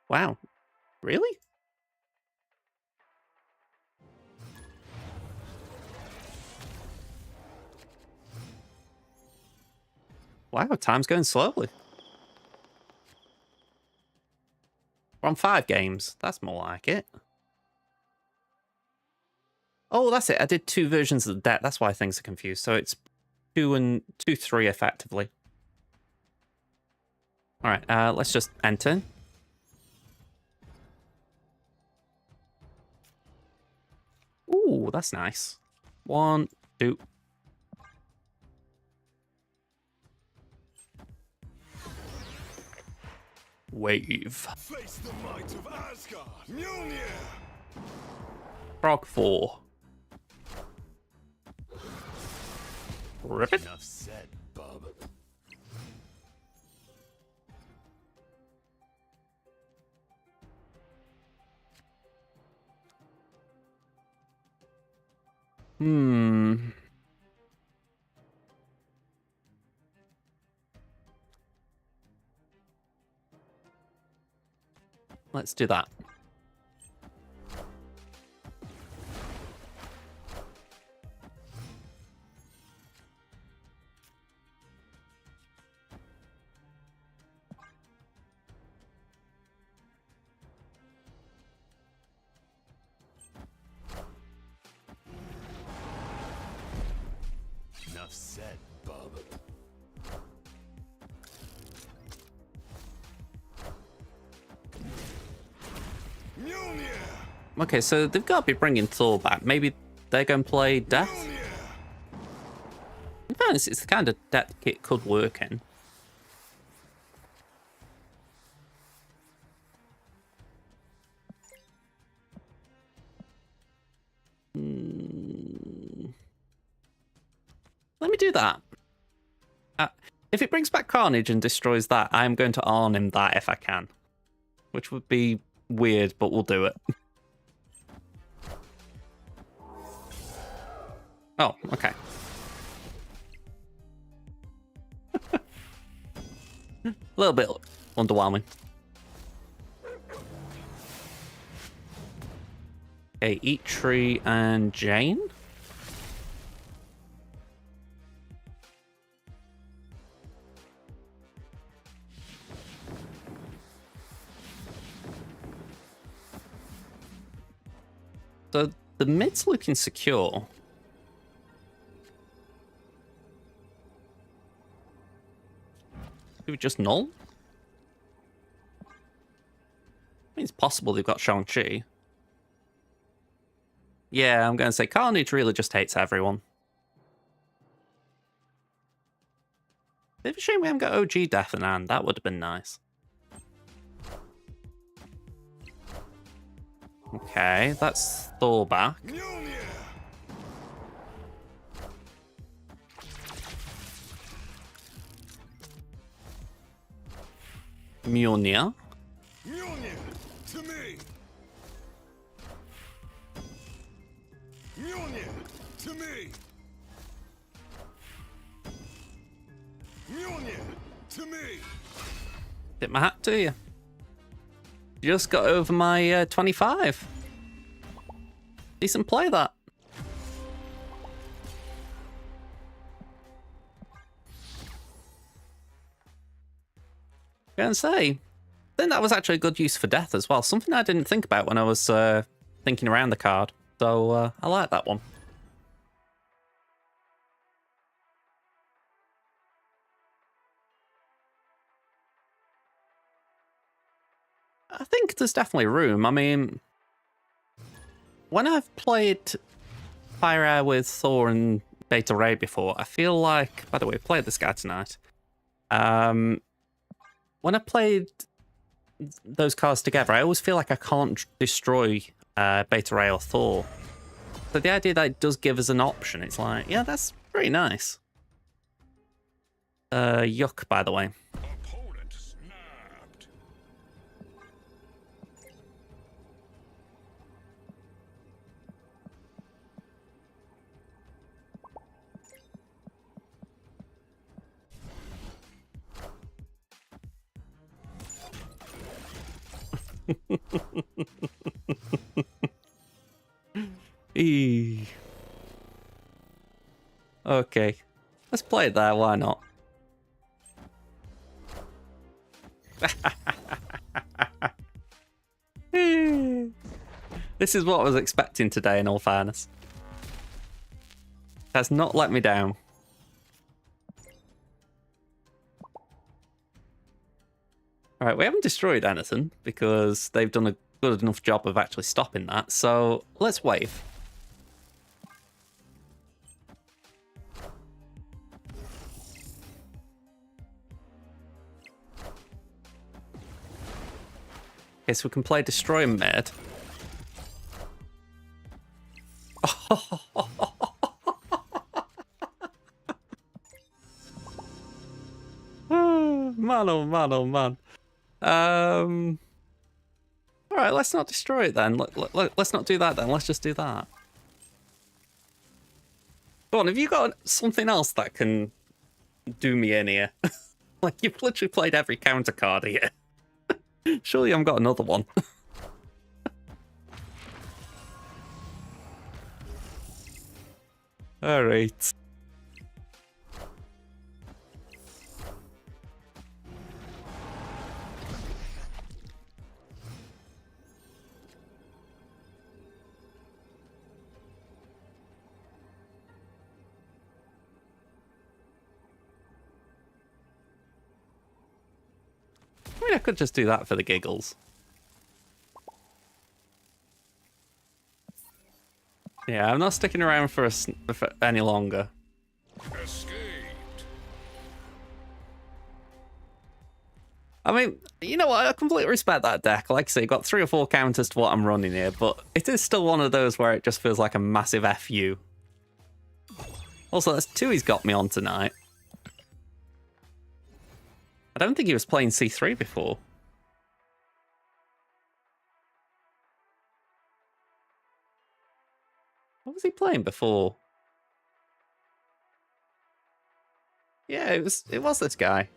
Wow. Really? Wow, time's going slowly. We're on 5 games. That's more like it. Oh, that's it. I did 2 versions of the deck. That's why things are confused. So it's 2 and 2, 3 effectively. All right, let's just enter. Ooh, that's nice. 1, 2. Wave. Face the might of Asgard. Mjolnir. Frog 4. Rip it. Enough said, bub. Hmm. Let's do that. Enough said, bub. Mjolnir. Okay, so they've got to be bringing Thor back. Maybe they're going to play Death? Mjolnir. In fairness, it's the kind of deck it could work in. Let me do that. If it brings back Carnage and destroys that, I'm going to arm him that if I can. Which would be weird, but we'll do it. Oh, okay. A little bit underwhelming. Okay, Eat Tree and Jane. So the mid's looking secure. Do we just null? I mean, it's possible they've got Shang-Chi. Yeah, I'm going to say Carnage really just hates everyone. Bit of a shame we haven't got OG Death in hand. That would have been nice. Okay, that's Thor back. Mjolnir! Mjolnir. Mjolnir! To me! Mjolnir! To me! Mjolnir! To me! Tip my hat to you. Just got over my 25. Decent play, that. Gonna say, I think that was actually a good use for death as well. Something I didn't think about when I was thinking around the card. So I like that one. I think there's definitely room. I mean, when I've played Fire Air with Thor and Beta Ray before, I feel like, by the way, I played this guy tonight. When I played those cards together, I always feel like I can't destroy Beta Ray or Thor. So the idea that it does give us an option, it's like, yeah, that's pretty nice. Yuck, by the way. Opponent snapped. Eee. Okay, let's play it there, why not? This is what I was expecting today, in all fairness. Has not let me down. Alright, we haven't destroyed anything because they've done a good enough job of actually stopping that, so let's wave. Okay, so we can play Destroy Mid. Man, oh man, oh man. Alright, let's not destroy it then. Let's not do that then. Let's just do that. Go on, have you got something else that can do me in here? Like, you've literally played every counter card here. Surely I've got another one. Alright. I mean, I could just do that for the giggles. Yeah, I'm not sticking around for any longer. Escaped. I mean, you know what? I completely respect that deck. Like I say, you got 3 or 4 counters to what I'm running here, but it is still one of those where it just feels like a massive FU. Also, that's 2 he's got me on tonight. I don't think he was playing C3 before. What was he playing before? Yeah, it was this guy.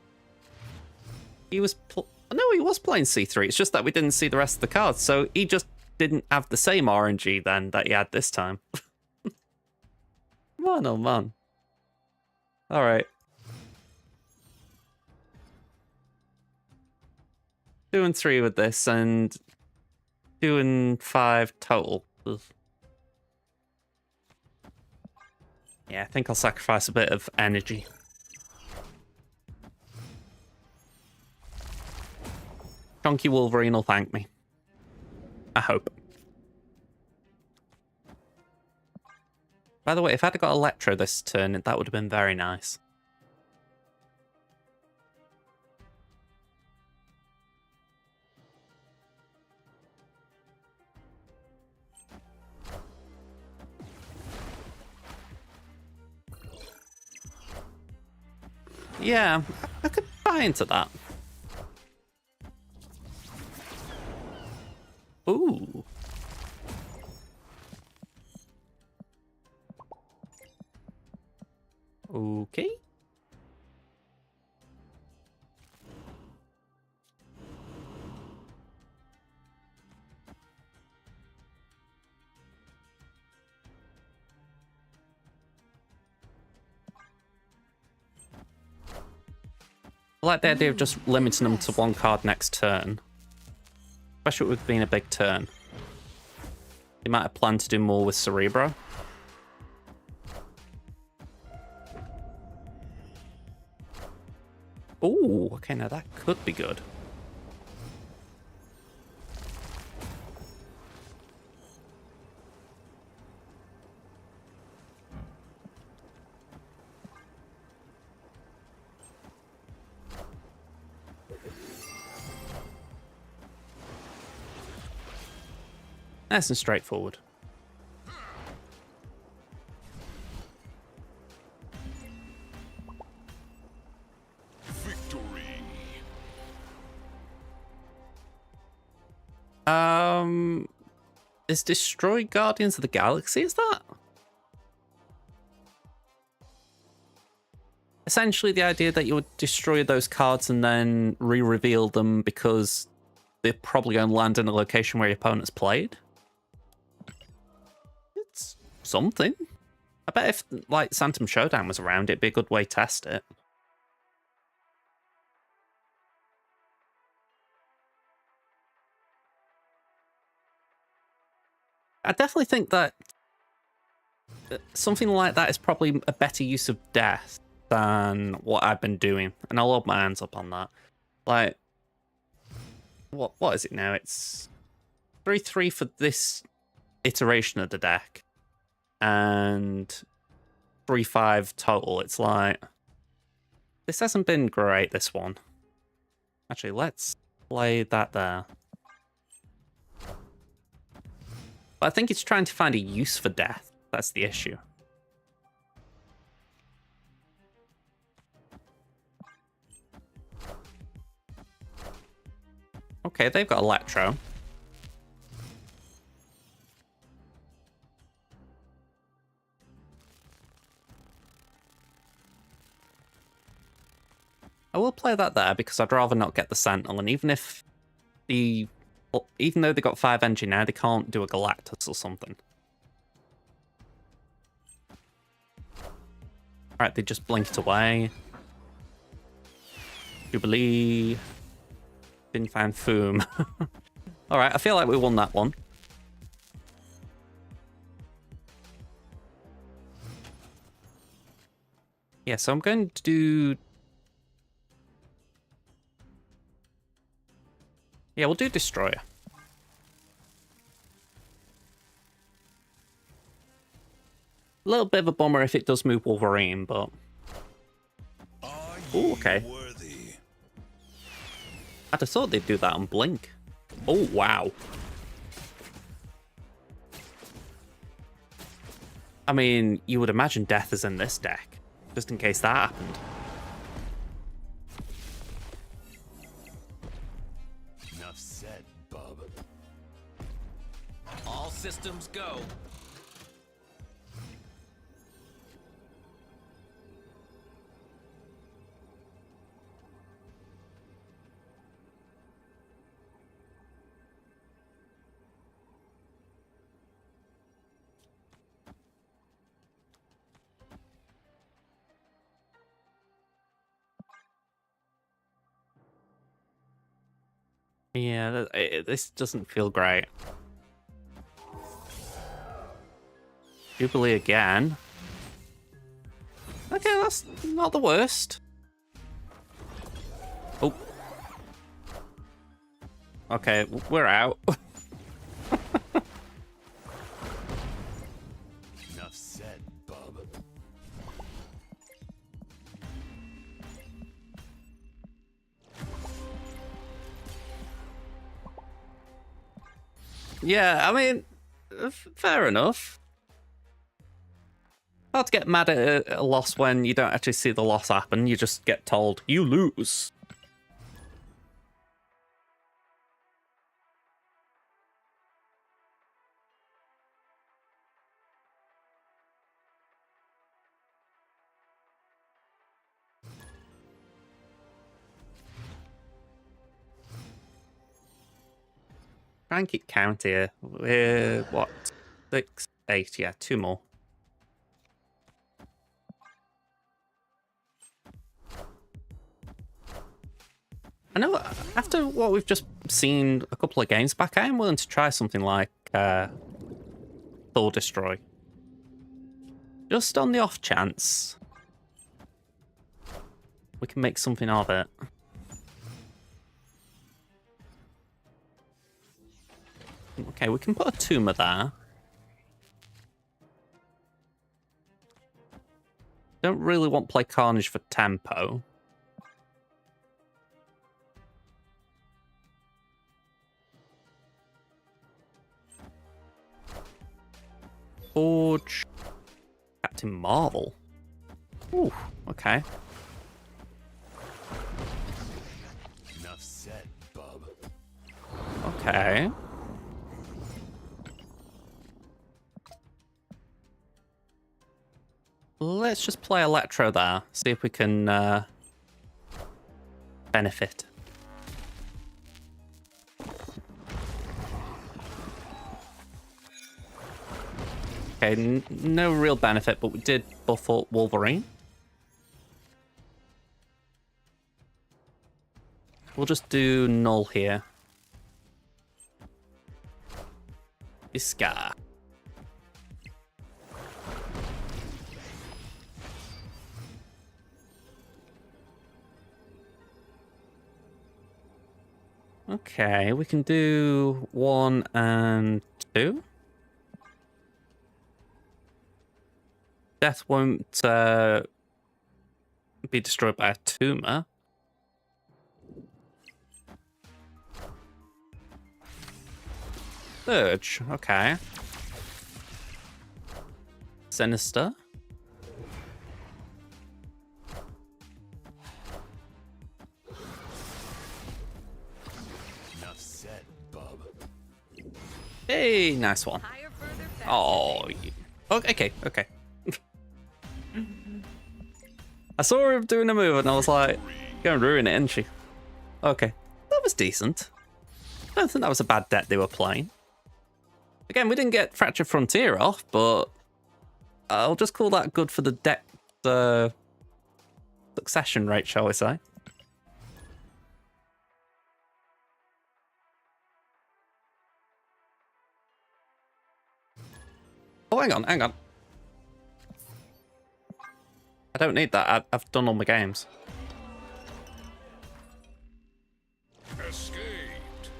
He was no, he was playing C3. It's just that we didn't see the rest of the cards, so he just didn't have the same RNG then that he had this time. Man, oh man. All right. 2 and 3 with this, and 2 and 5 total. Ugh. Yeah, I think I'll sacrifice a bit of energy. Chunky Wolverine will thank me. I hope. By the way, if I'd got Electro this turn, that would have been very nice. Yeah, I could buy into that. Ooh. Okay. I like the idea of just limiting them to 1 card next turn. Especially with being a big turn. They might have planned to do more with Cerebro. Ooh, okay, now that could be good. Nice and straightforward. Victory. Is Destroy Guardians of the Galaxy, is that? Essentially the idea that you would destroy those cards and then re-reveal them because they're probably going to land in a location where your opponent's played? It's something. I bet if, like, Phantom Showdown was around, it'd be a good way to test it. I definitely think that something like that is probably a better use of death than what I've been doing, and I'll hold my hands up on that. Like, what is it now? It's 3/3 for this iteration of the deck, and 3/5 total. It's like, this hasn't been great, this one. Actually, let's play that there. But I think it's trying to find a use for death. That's the issue. Okay, they've got Electro. I will play that there because I'd rather not get the Sentinel, and even though they got 5 engine now, they can't do a Galactus or something. Alright, they just blinked away. Jubilee. Didn't find Foom. Alright, I feel like we won that one. Yeah, so I'm going to do... Yeah, we'll do Destroyer. A little bit of a bummer if it does move Wolverine, but... Are Ooh, ye okay. worthy? I'd have thought they'd do that on Blink. Oh, wow. I mean, you would imagine Death is in this deck, just in case that happened. Enough said, bub. All systems go. Yeah, this doesn't feel great. Jubilee again. Okay, that's not the worst. Oh. Okay, we're out. Enough said, bub. Yeah, I mean, fair enough. Hard to get mad at a loss when you don't actually see the loss happen. You just get told, you lose. Try and keep count here. We're, what? 6, 8, yeah, 2 more. I know, after what we've just seen a couple of games back, I am willing to try something like Thor Destroy. Just on the off chance we can make something of it. Okay, we can put a tumor there. Don't really want to play Carnage for tempo. Forge. Captain Marvel. Ooh, okay. Enough said, bub. Okay. Let's just play Electro there. See if we can benefit. Okay, no real benefit, but we did buff up Wolverine. We'll just do null here. Iska. Okay, we can do 1 and 2. Death won't be destroyed by a tumor. Surge, okay. Sinister. Enough said, bub. Hey, nice one. Higher, further, faster. Oh, okay, okay. I saw her doing a move and I was like, gonna ruin it, isn't she? Okay, that was decent. I don't think that was a bad deck they were playing. Again, we didn't get Fractured Frontier off, but I'll just call that good for the deck succession rate, shall we say. Oh, hang on, hang on. I don't need that. I've done all my games. Escaped.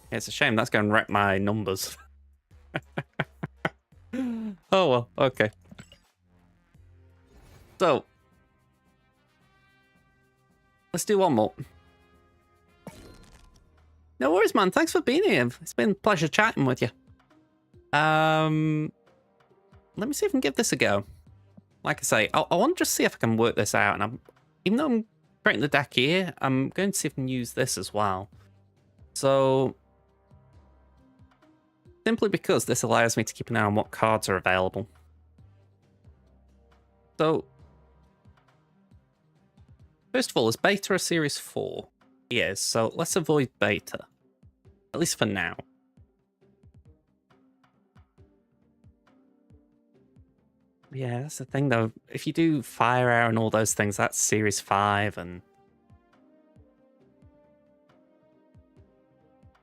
Yeah, it's a shame that's going to wreck my numbers. Oh well, okay. So let's do one more. No worries, man. Thanks for being here. It's been a pleasure chatting with you. Let me see if I can give this a go. Like I say, I want to just see if I can work this out. And even though I'm creating the deck here, I'm going to see if I can use this as well. So, simply because this allows me to keep an eye on what cards are available. So, first of all, is Beta a Series 4? Yes, so let's avoid Beta. At least for now. Yeah, that's the thing though. If you do Fire Hour and all those things, that's Series 5 and...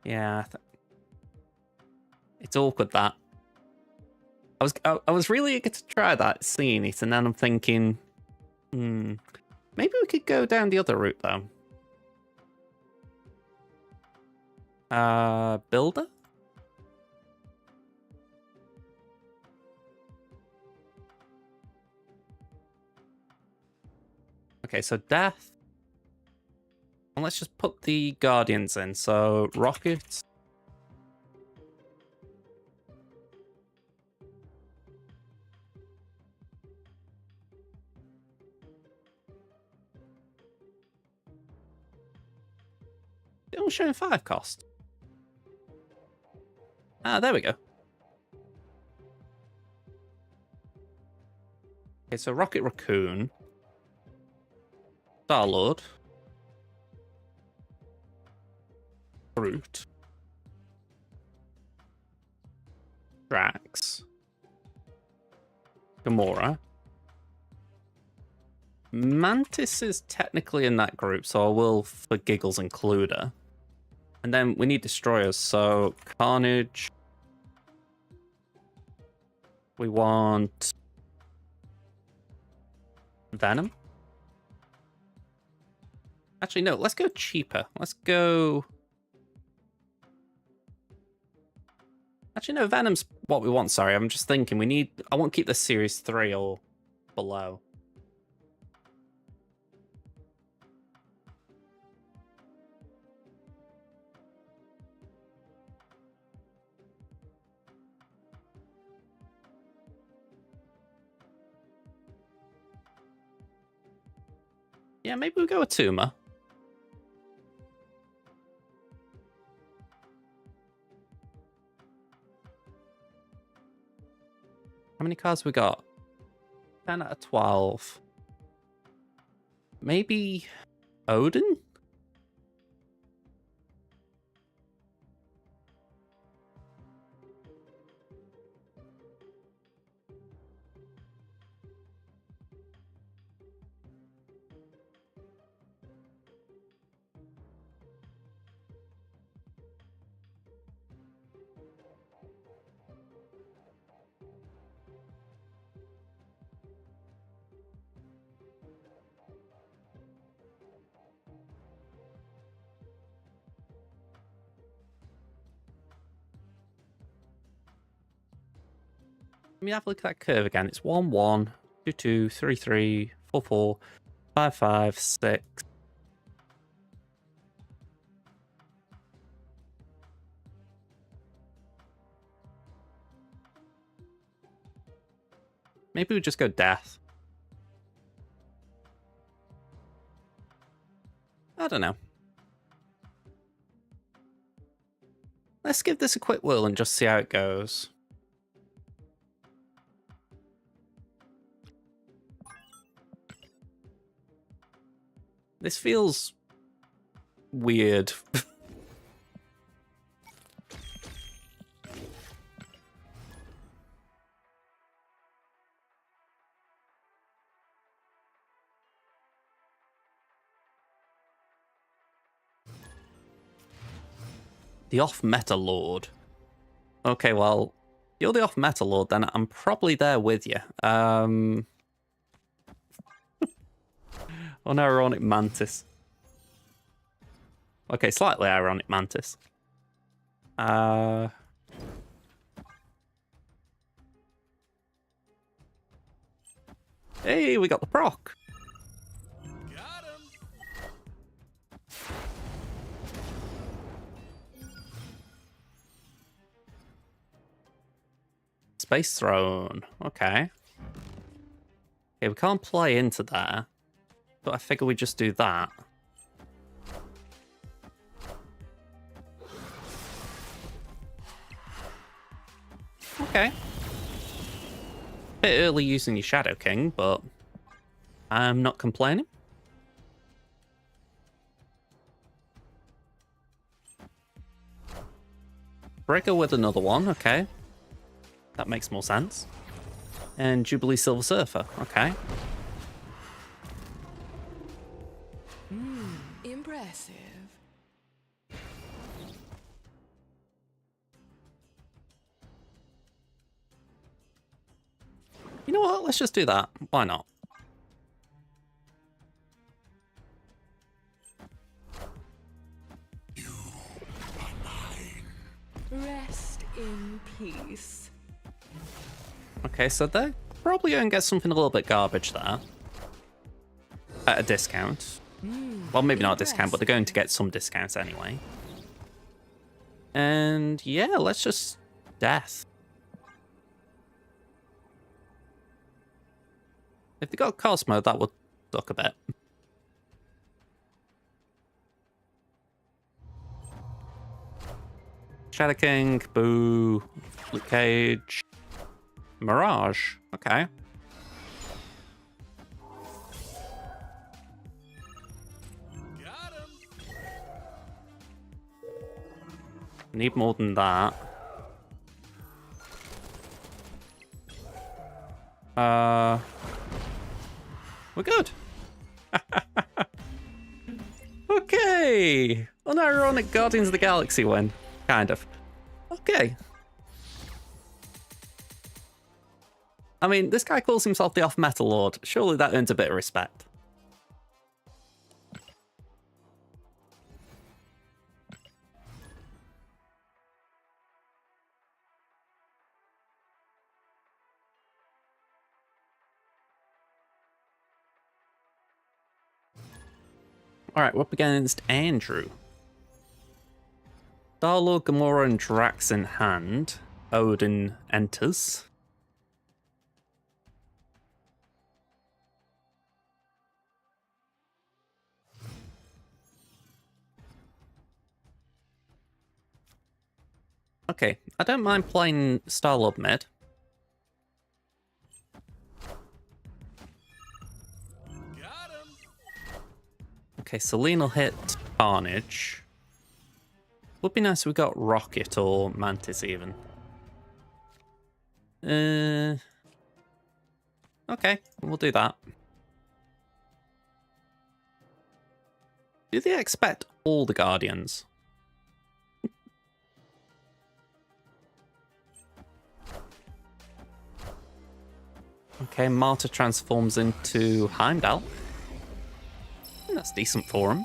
Yeah, it's awkward that. I was really eager to try that, seeing it, and then I'm thinking... maybe we could go down the other route though. Builder? Okay, so Death. And let's just put the Guardians in. So, Rockets. It's only showing 5 cost. Ah, there we go. Okay, so Rocket Raccoon. Star-Lord. Groot. Drax. Gamora. Mantis is technically in that group, so I will, for giggles, include her. And then we need destroyers, so Carnage. We want Venom. Actually, no, let's go cheaper. Let's go... Actually, no, Venom's what we want, sorry. I'm just thinking we need... I won't keep this Series 3 or below. Yeah, maybe we'll go with Tuma. How many cards we got? 10 out of 12. Maybe Odin? Let me have a look at that curve again. It's 1, 1, 2, 2, 3, 3, 4, 4, 5, 5, 6. Maybe we just go Death. I don't know. Let's give this a quick whirl and just see how it goes. This feels weird. The off-meta lord. Okay, well, you're the off-meta lord, then I'm probably there with you. Unironic Mantis. Okay, slightly ironic Mantis. Hey, we got the proc. Got him. Space Throne. Okay. Okay, we can't play into there. But I figure we just do that. Okay. Bit early using your Shadow King, but I'm not complaining. Breaker with another one, okay. That makes more sense. And Jubilee Silver Surfer, okay. Impressive. You know what? Let's just do that. Why not? Rest in peace. Okay, so they're probably going to get something a little bit garbage there. At a discount. Well, maybe not a discount, but they're going to get some discounts anyway. And yeah, let's just death. If they got Cosmo, that would suck a bit. Shadow King, Boo, Luke Cage, Mirage. Okay. Got him. Need more than that. We're good. Okay. Unironic Guardians of the Galaxy win. Kind of. Okay. I mean, this guy calls himself the Off-Metal Lord. Surely that earns a bit of respect. Alright, we're up against Andrew. Star-Lord, Gamora, and Drax in hand. Odin enters. Okay, I don't mind playing Star-Lord mid. Got him. Okay, Selene will hit Carnage. Would be nice if we got Rocket or Mantis even. Okay, we'll do that. Do they expect all the Guardians? Okay, Marta transforms into Heimdall. That's decent for him.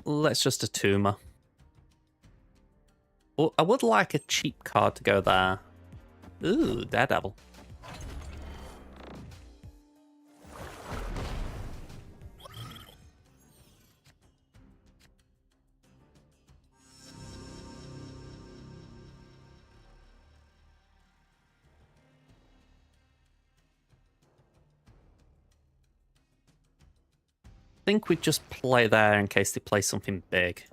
Let's just a Tumor. Well, I would like a cheap card to go there. Ooh, Daredevil. I think we'd just play there in case they play something big.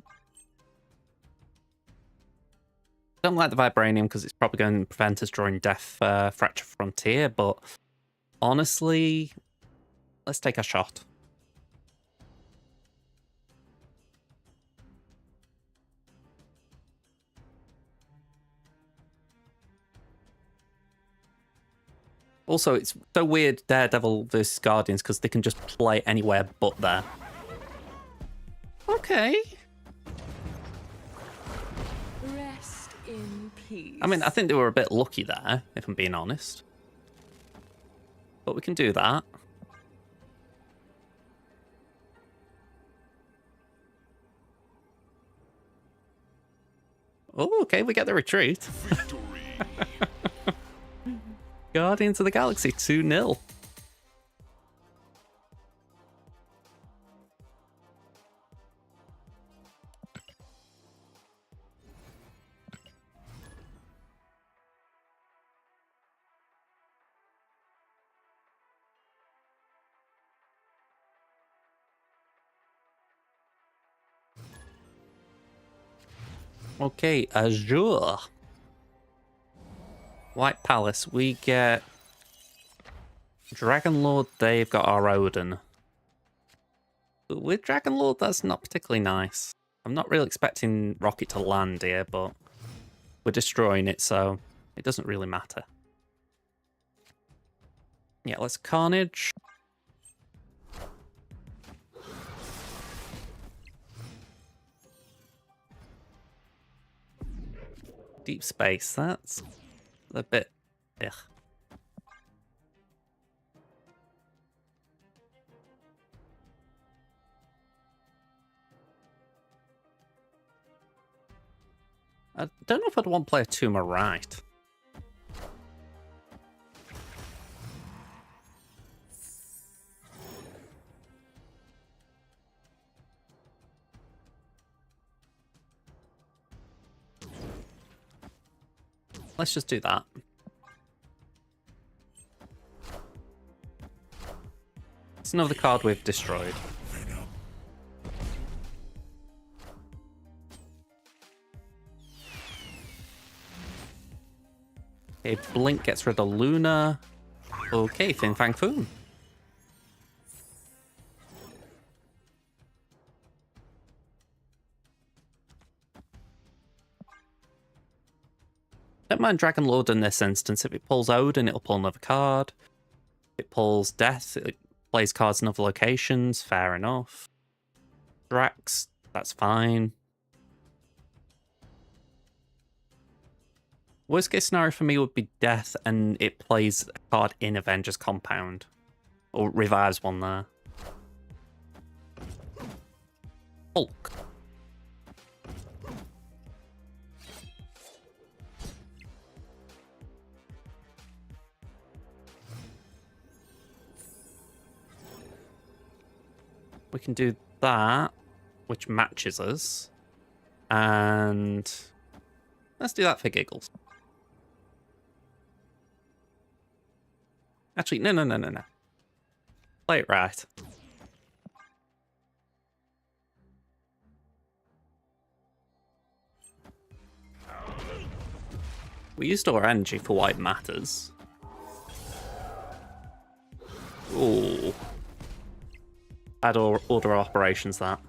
Don't like the Vibranium because it's probably going to prevent us drawing Death Fracture Frontier, but honestly, let's take a shot. Also, it's so weird Daredevil versus Guardians because they can just play anywhere but there. Okay. Rest in peace. I mean, I think they were a bit lucky there, if I'm being honest. But we can do that. Oh, okay, we get the retreat. Victory. Guardians of the Galaxy 2-0. Okay, Azure. White Palace, we get Dragon Lord, they've got our Odin. But with Dragon Lord, that's not particularly nice. I'm not really expecting Rocket to land here, but we're destroying it, so it doesn't really matter. Yeah, let's Carnage. Deep space, that's a bit... Ugh. I don't know if I'd want to play a Tumor right. Let's just do that. It's another card we've destroyed. Okay, Blink gets rid of Luna. Okay, Fin Fang Foom. Don't mind Dragon Lord in this instance. If it pulls Odin, it'll pull another card. If it pulls Death, it plays cards in other locations. Fair enough. Drax, that's fine. Worst case scenario for me would be Death and it plays a card in Avengers Compound. Or revives one there. Hulk. We can do that, which matches us. And let's do that for giggles. Actually, no. Play it right. We used our energy for why it matters. Ooh. Bad order of operations, that.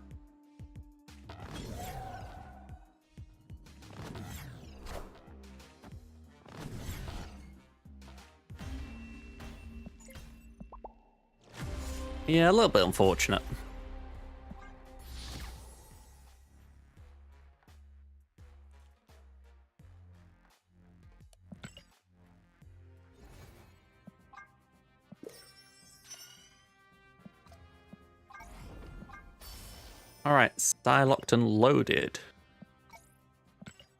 Yeah, a little bit unfortunate. Alright, Stylocked and loaded.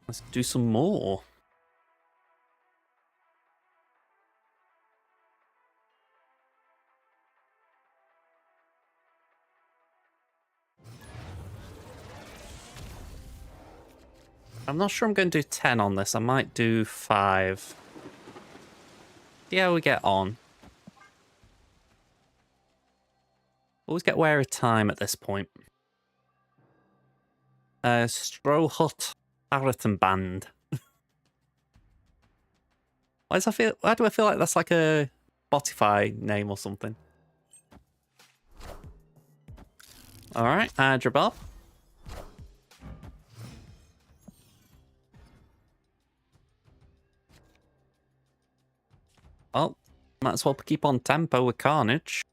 Let's do some more. I'm not sure I'm going to do 10 on this. I might do 5. See how we get on. Always get wary of time at this point. Stroh Hut Baraton Band. Why do I feel like that's like a Spotify name or something? Alright, Hydra Bob. Well, might as well keep on tempo with Carnage.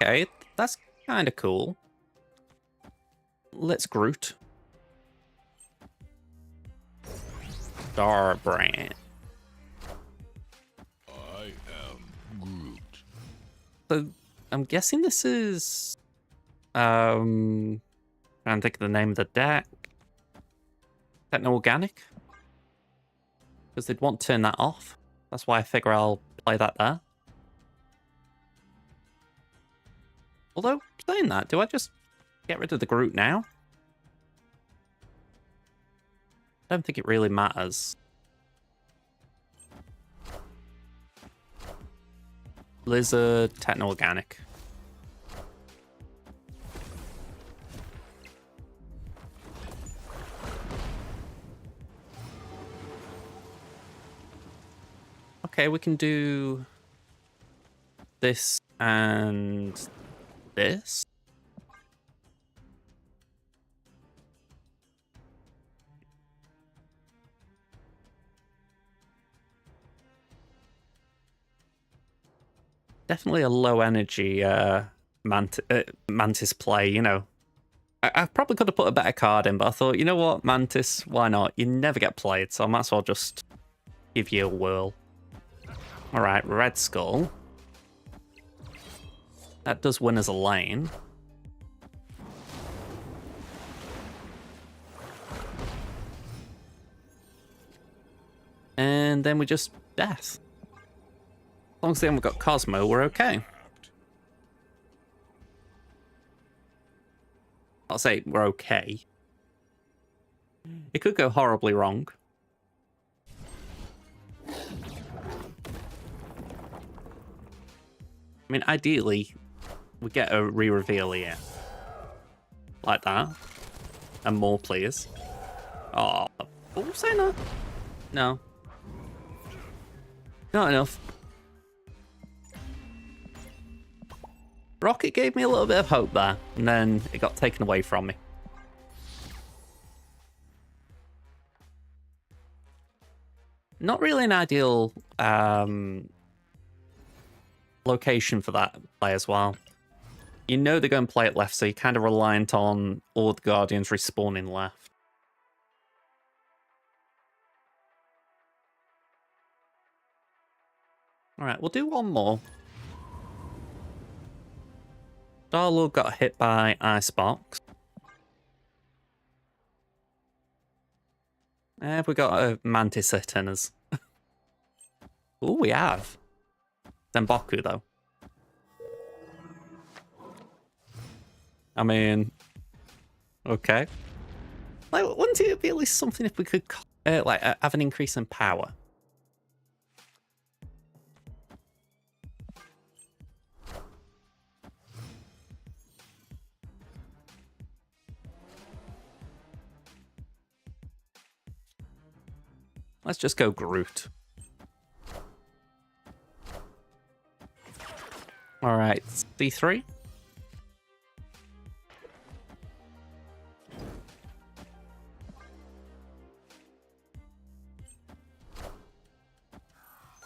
Okay, that's kind of cool. Let's Groot. Starbrand. I am Groot. So, I'm guessing this is... trying to think of the name of the deck. Techno-Organic? Because they'd want to turn that off. That's why I figure I'll play that there. Although, saying that, do I just get rid of the Groot now? I don't think it really matters. Lizard, techno-organic. Okay, we can do this and this. Definitely a low energy Mantis play, you know. I probably could have put a better card in, but I thought, you know what, Mantis, why not? You never get played, so I might as well just give you a whirl. Alright, Red Skull. That does win as a lane. And then we just death. As long as they haven't got Cosmo, we're okay. I'll say we're okay. It could go horribly wrong. I mean, ideally, we get a re-reveal here. Like that. And more, please. Oh, say no. No. Not enough. Rocket gave me a little bit of hope there, and then it got taken away from me. Not really an ideal location for that play as well. You know they're going to play it left, so you're kind of reliant on all the Guardians respawning left. Alright, we'll do one more. Star-Lord got hit by Icebox. Have we got a Mantis hitting us? Oh, we have. Zenboku, though. I mean, okay. Like, wouldn't it be at least something if we could have an increase in power? Let's just go Groot. All right, C3.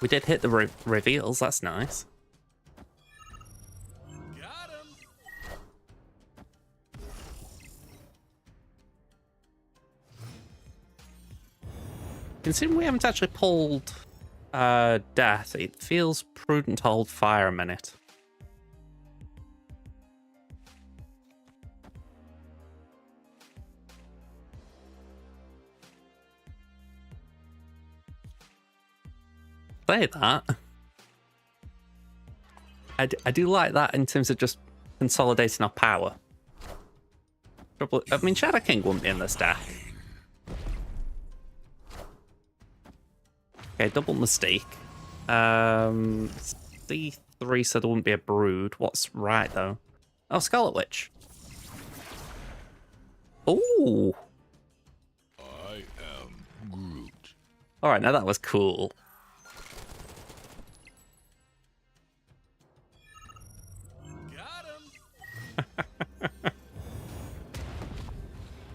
We did hit the reveals, that's nice. Got him. Considering we haven't actually pulled Death, it feels prudent to hold Fire a minute. Say that. I do like that in terms of just consolidating our power. I mean, Shadow King wouldn't be in this deck. Okay, double mistake. C3 said there wouldn't be a Brood. What's right, though? Oh, Scarlet Witch. Ooh. I am Groot. Alright, now that was cool.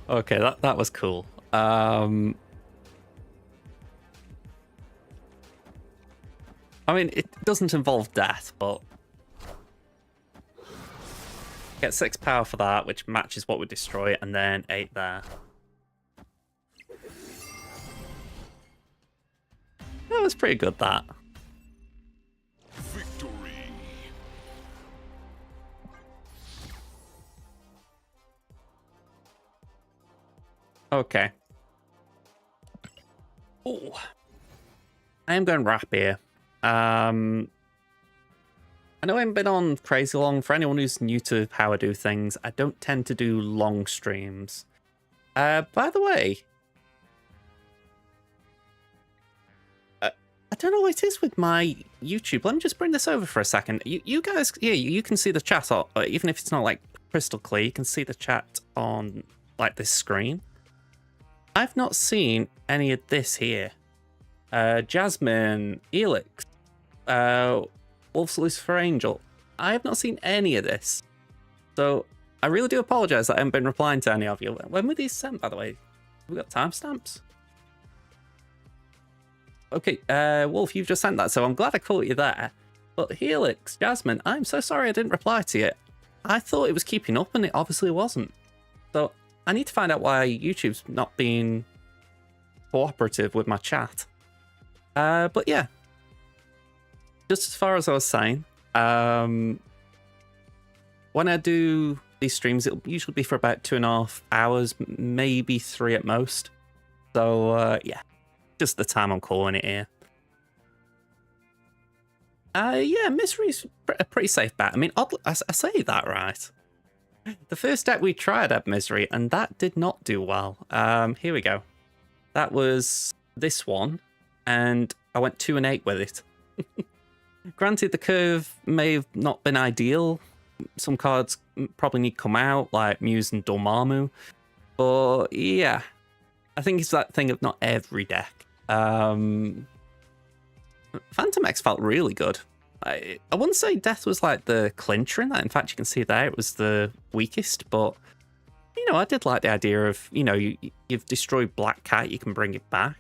Okay, that was cool. I mean, it doesn't involve death, but get 6 power for that, which matches what we destroy, and then 8 there. That was pretty good, that. Victory. Okay. Oh, I am going rap here. I know I haven't been on crazy long. For anyone who's new to how I do things, I don't tend to do long streams. By the way, I don't know what it is with my YouTube. Let me just bring this over for a second. You guys, yeah, you can see the chat, or even if it's not like crystal clear, you can see the chat on like this screen. I've not seen any of this here. Jasmine, Elix, Wolf's Lucifer Angel. I have not seen any of this. So I really do apologise that I haven't been replying to any of you. When were these sent, by the way? Have we got timestamps? Okay, Wolf, you've just sent that, so I'm glad I caught you there. But Helix, Jasmine, I'm so sorry I didn't reply to you. I thought it was keeping up, and it obviously wasn't. So I need to find out why YouTube's not being cooperative with my chat. But yeah, just as far as I was saying, when I do these streams, it'll usually be for about 2.5 hours, maybe 3 at most. So yeah, just the time I'm calling it here. Yeah, Misery's a pretty safe bet. I mean, oddly, I say that right. The first deck we tried had Misery, and that did not do well. Here we go. That was this one, and I went 2 and 8 with it. Granted, the curve may have not been ideal. Some cards probably need to come out, like Muse and Dormammu. But yeah, I think it's that thing of not every deck. Fantomex felt really good. I wouldn't say Death was like the clincher in that. In fact, you can see there it was the weakest. But, you know, I did like the idea of, you know, you've destroyed Black Cat, you can bring it back.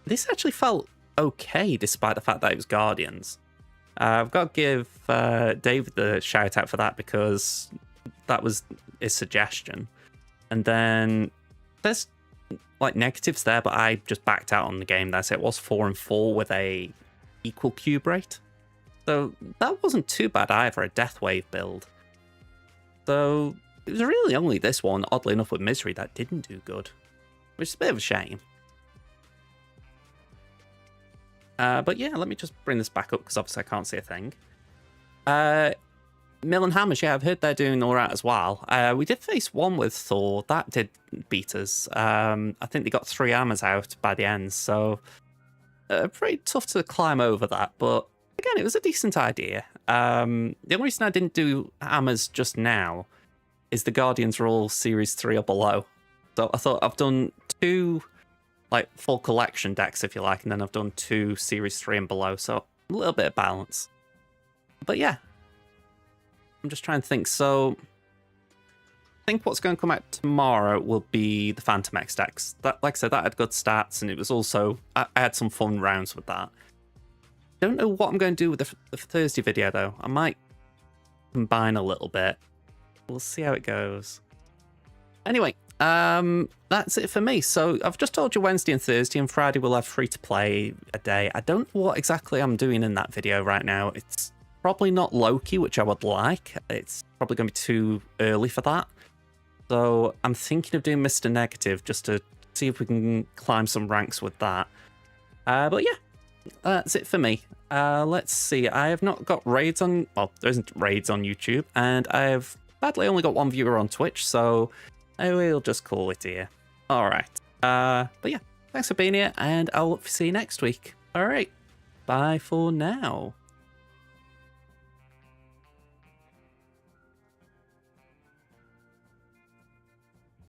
This actually felt okay, despite the fact that it was Guardians. I've got to give David the shout out for that, because that was his suggestion. And then there's like negatives there, but I just backed out on the game there. So it was 4 and 4 with a equal cube rate. So that wasn't too bad either, a Death Wave build. So it was really only this one, oddly enough, with Misery that didn't do good, which is a bit of a shame. But yeah, let me just bring this back up, because obviously I can't see a thing. Mill and Hammers, yeah, I've heard they're doing all right as well. We did face one with Thor. That did beat us. I think they got 3 hammers out by the end, so pretty tough to climb over that. But again, it was a decent idea. The only reason I didn't do hammers just now is the Guardians are all Series 3 or below. So I thought I've done 2... like full collection decks, if you like, and then I've done 2 Series 3 and below, so a little bit of balance. But yeah, I'm just trying to think. So I think what's going to come out tomorrow will be the Fantomex decks. That, like I said, that had good stats, and it was also, I had some fun rounds with that. Don't know what I'm going to do with the Thursday video, though. I might combine a little bit. We'll see how it goes. Anyway, that's it for me. So I've just told you Wednesday and Thursday, and Friday we'll have free to play a day. I don't know what exactly I'm doing in that video right now. It's probably not Loki, which I would like. It's probably going to be too early for that. So I'm thinking of doing Mr. Negative, just to see if we can climb some ranks with that. But yeah, that's it for me. Let's see. I have not got raids on... well, there isn't raids on YouTube, and I have badly only got 1 viewer on Twitch, so I will just call it here. All right. But yeah, thanks for being here, and I'll see you next week. All right. Bye for now.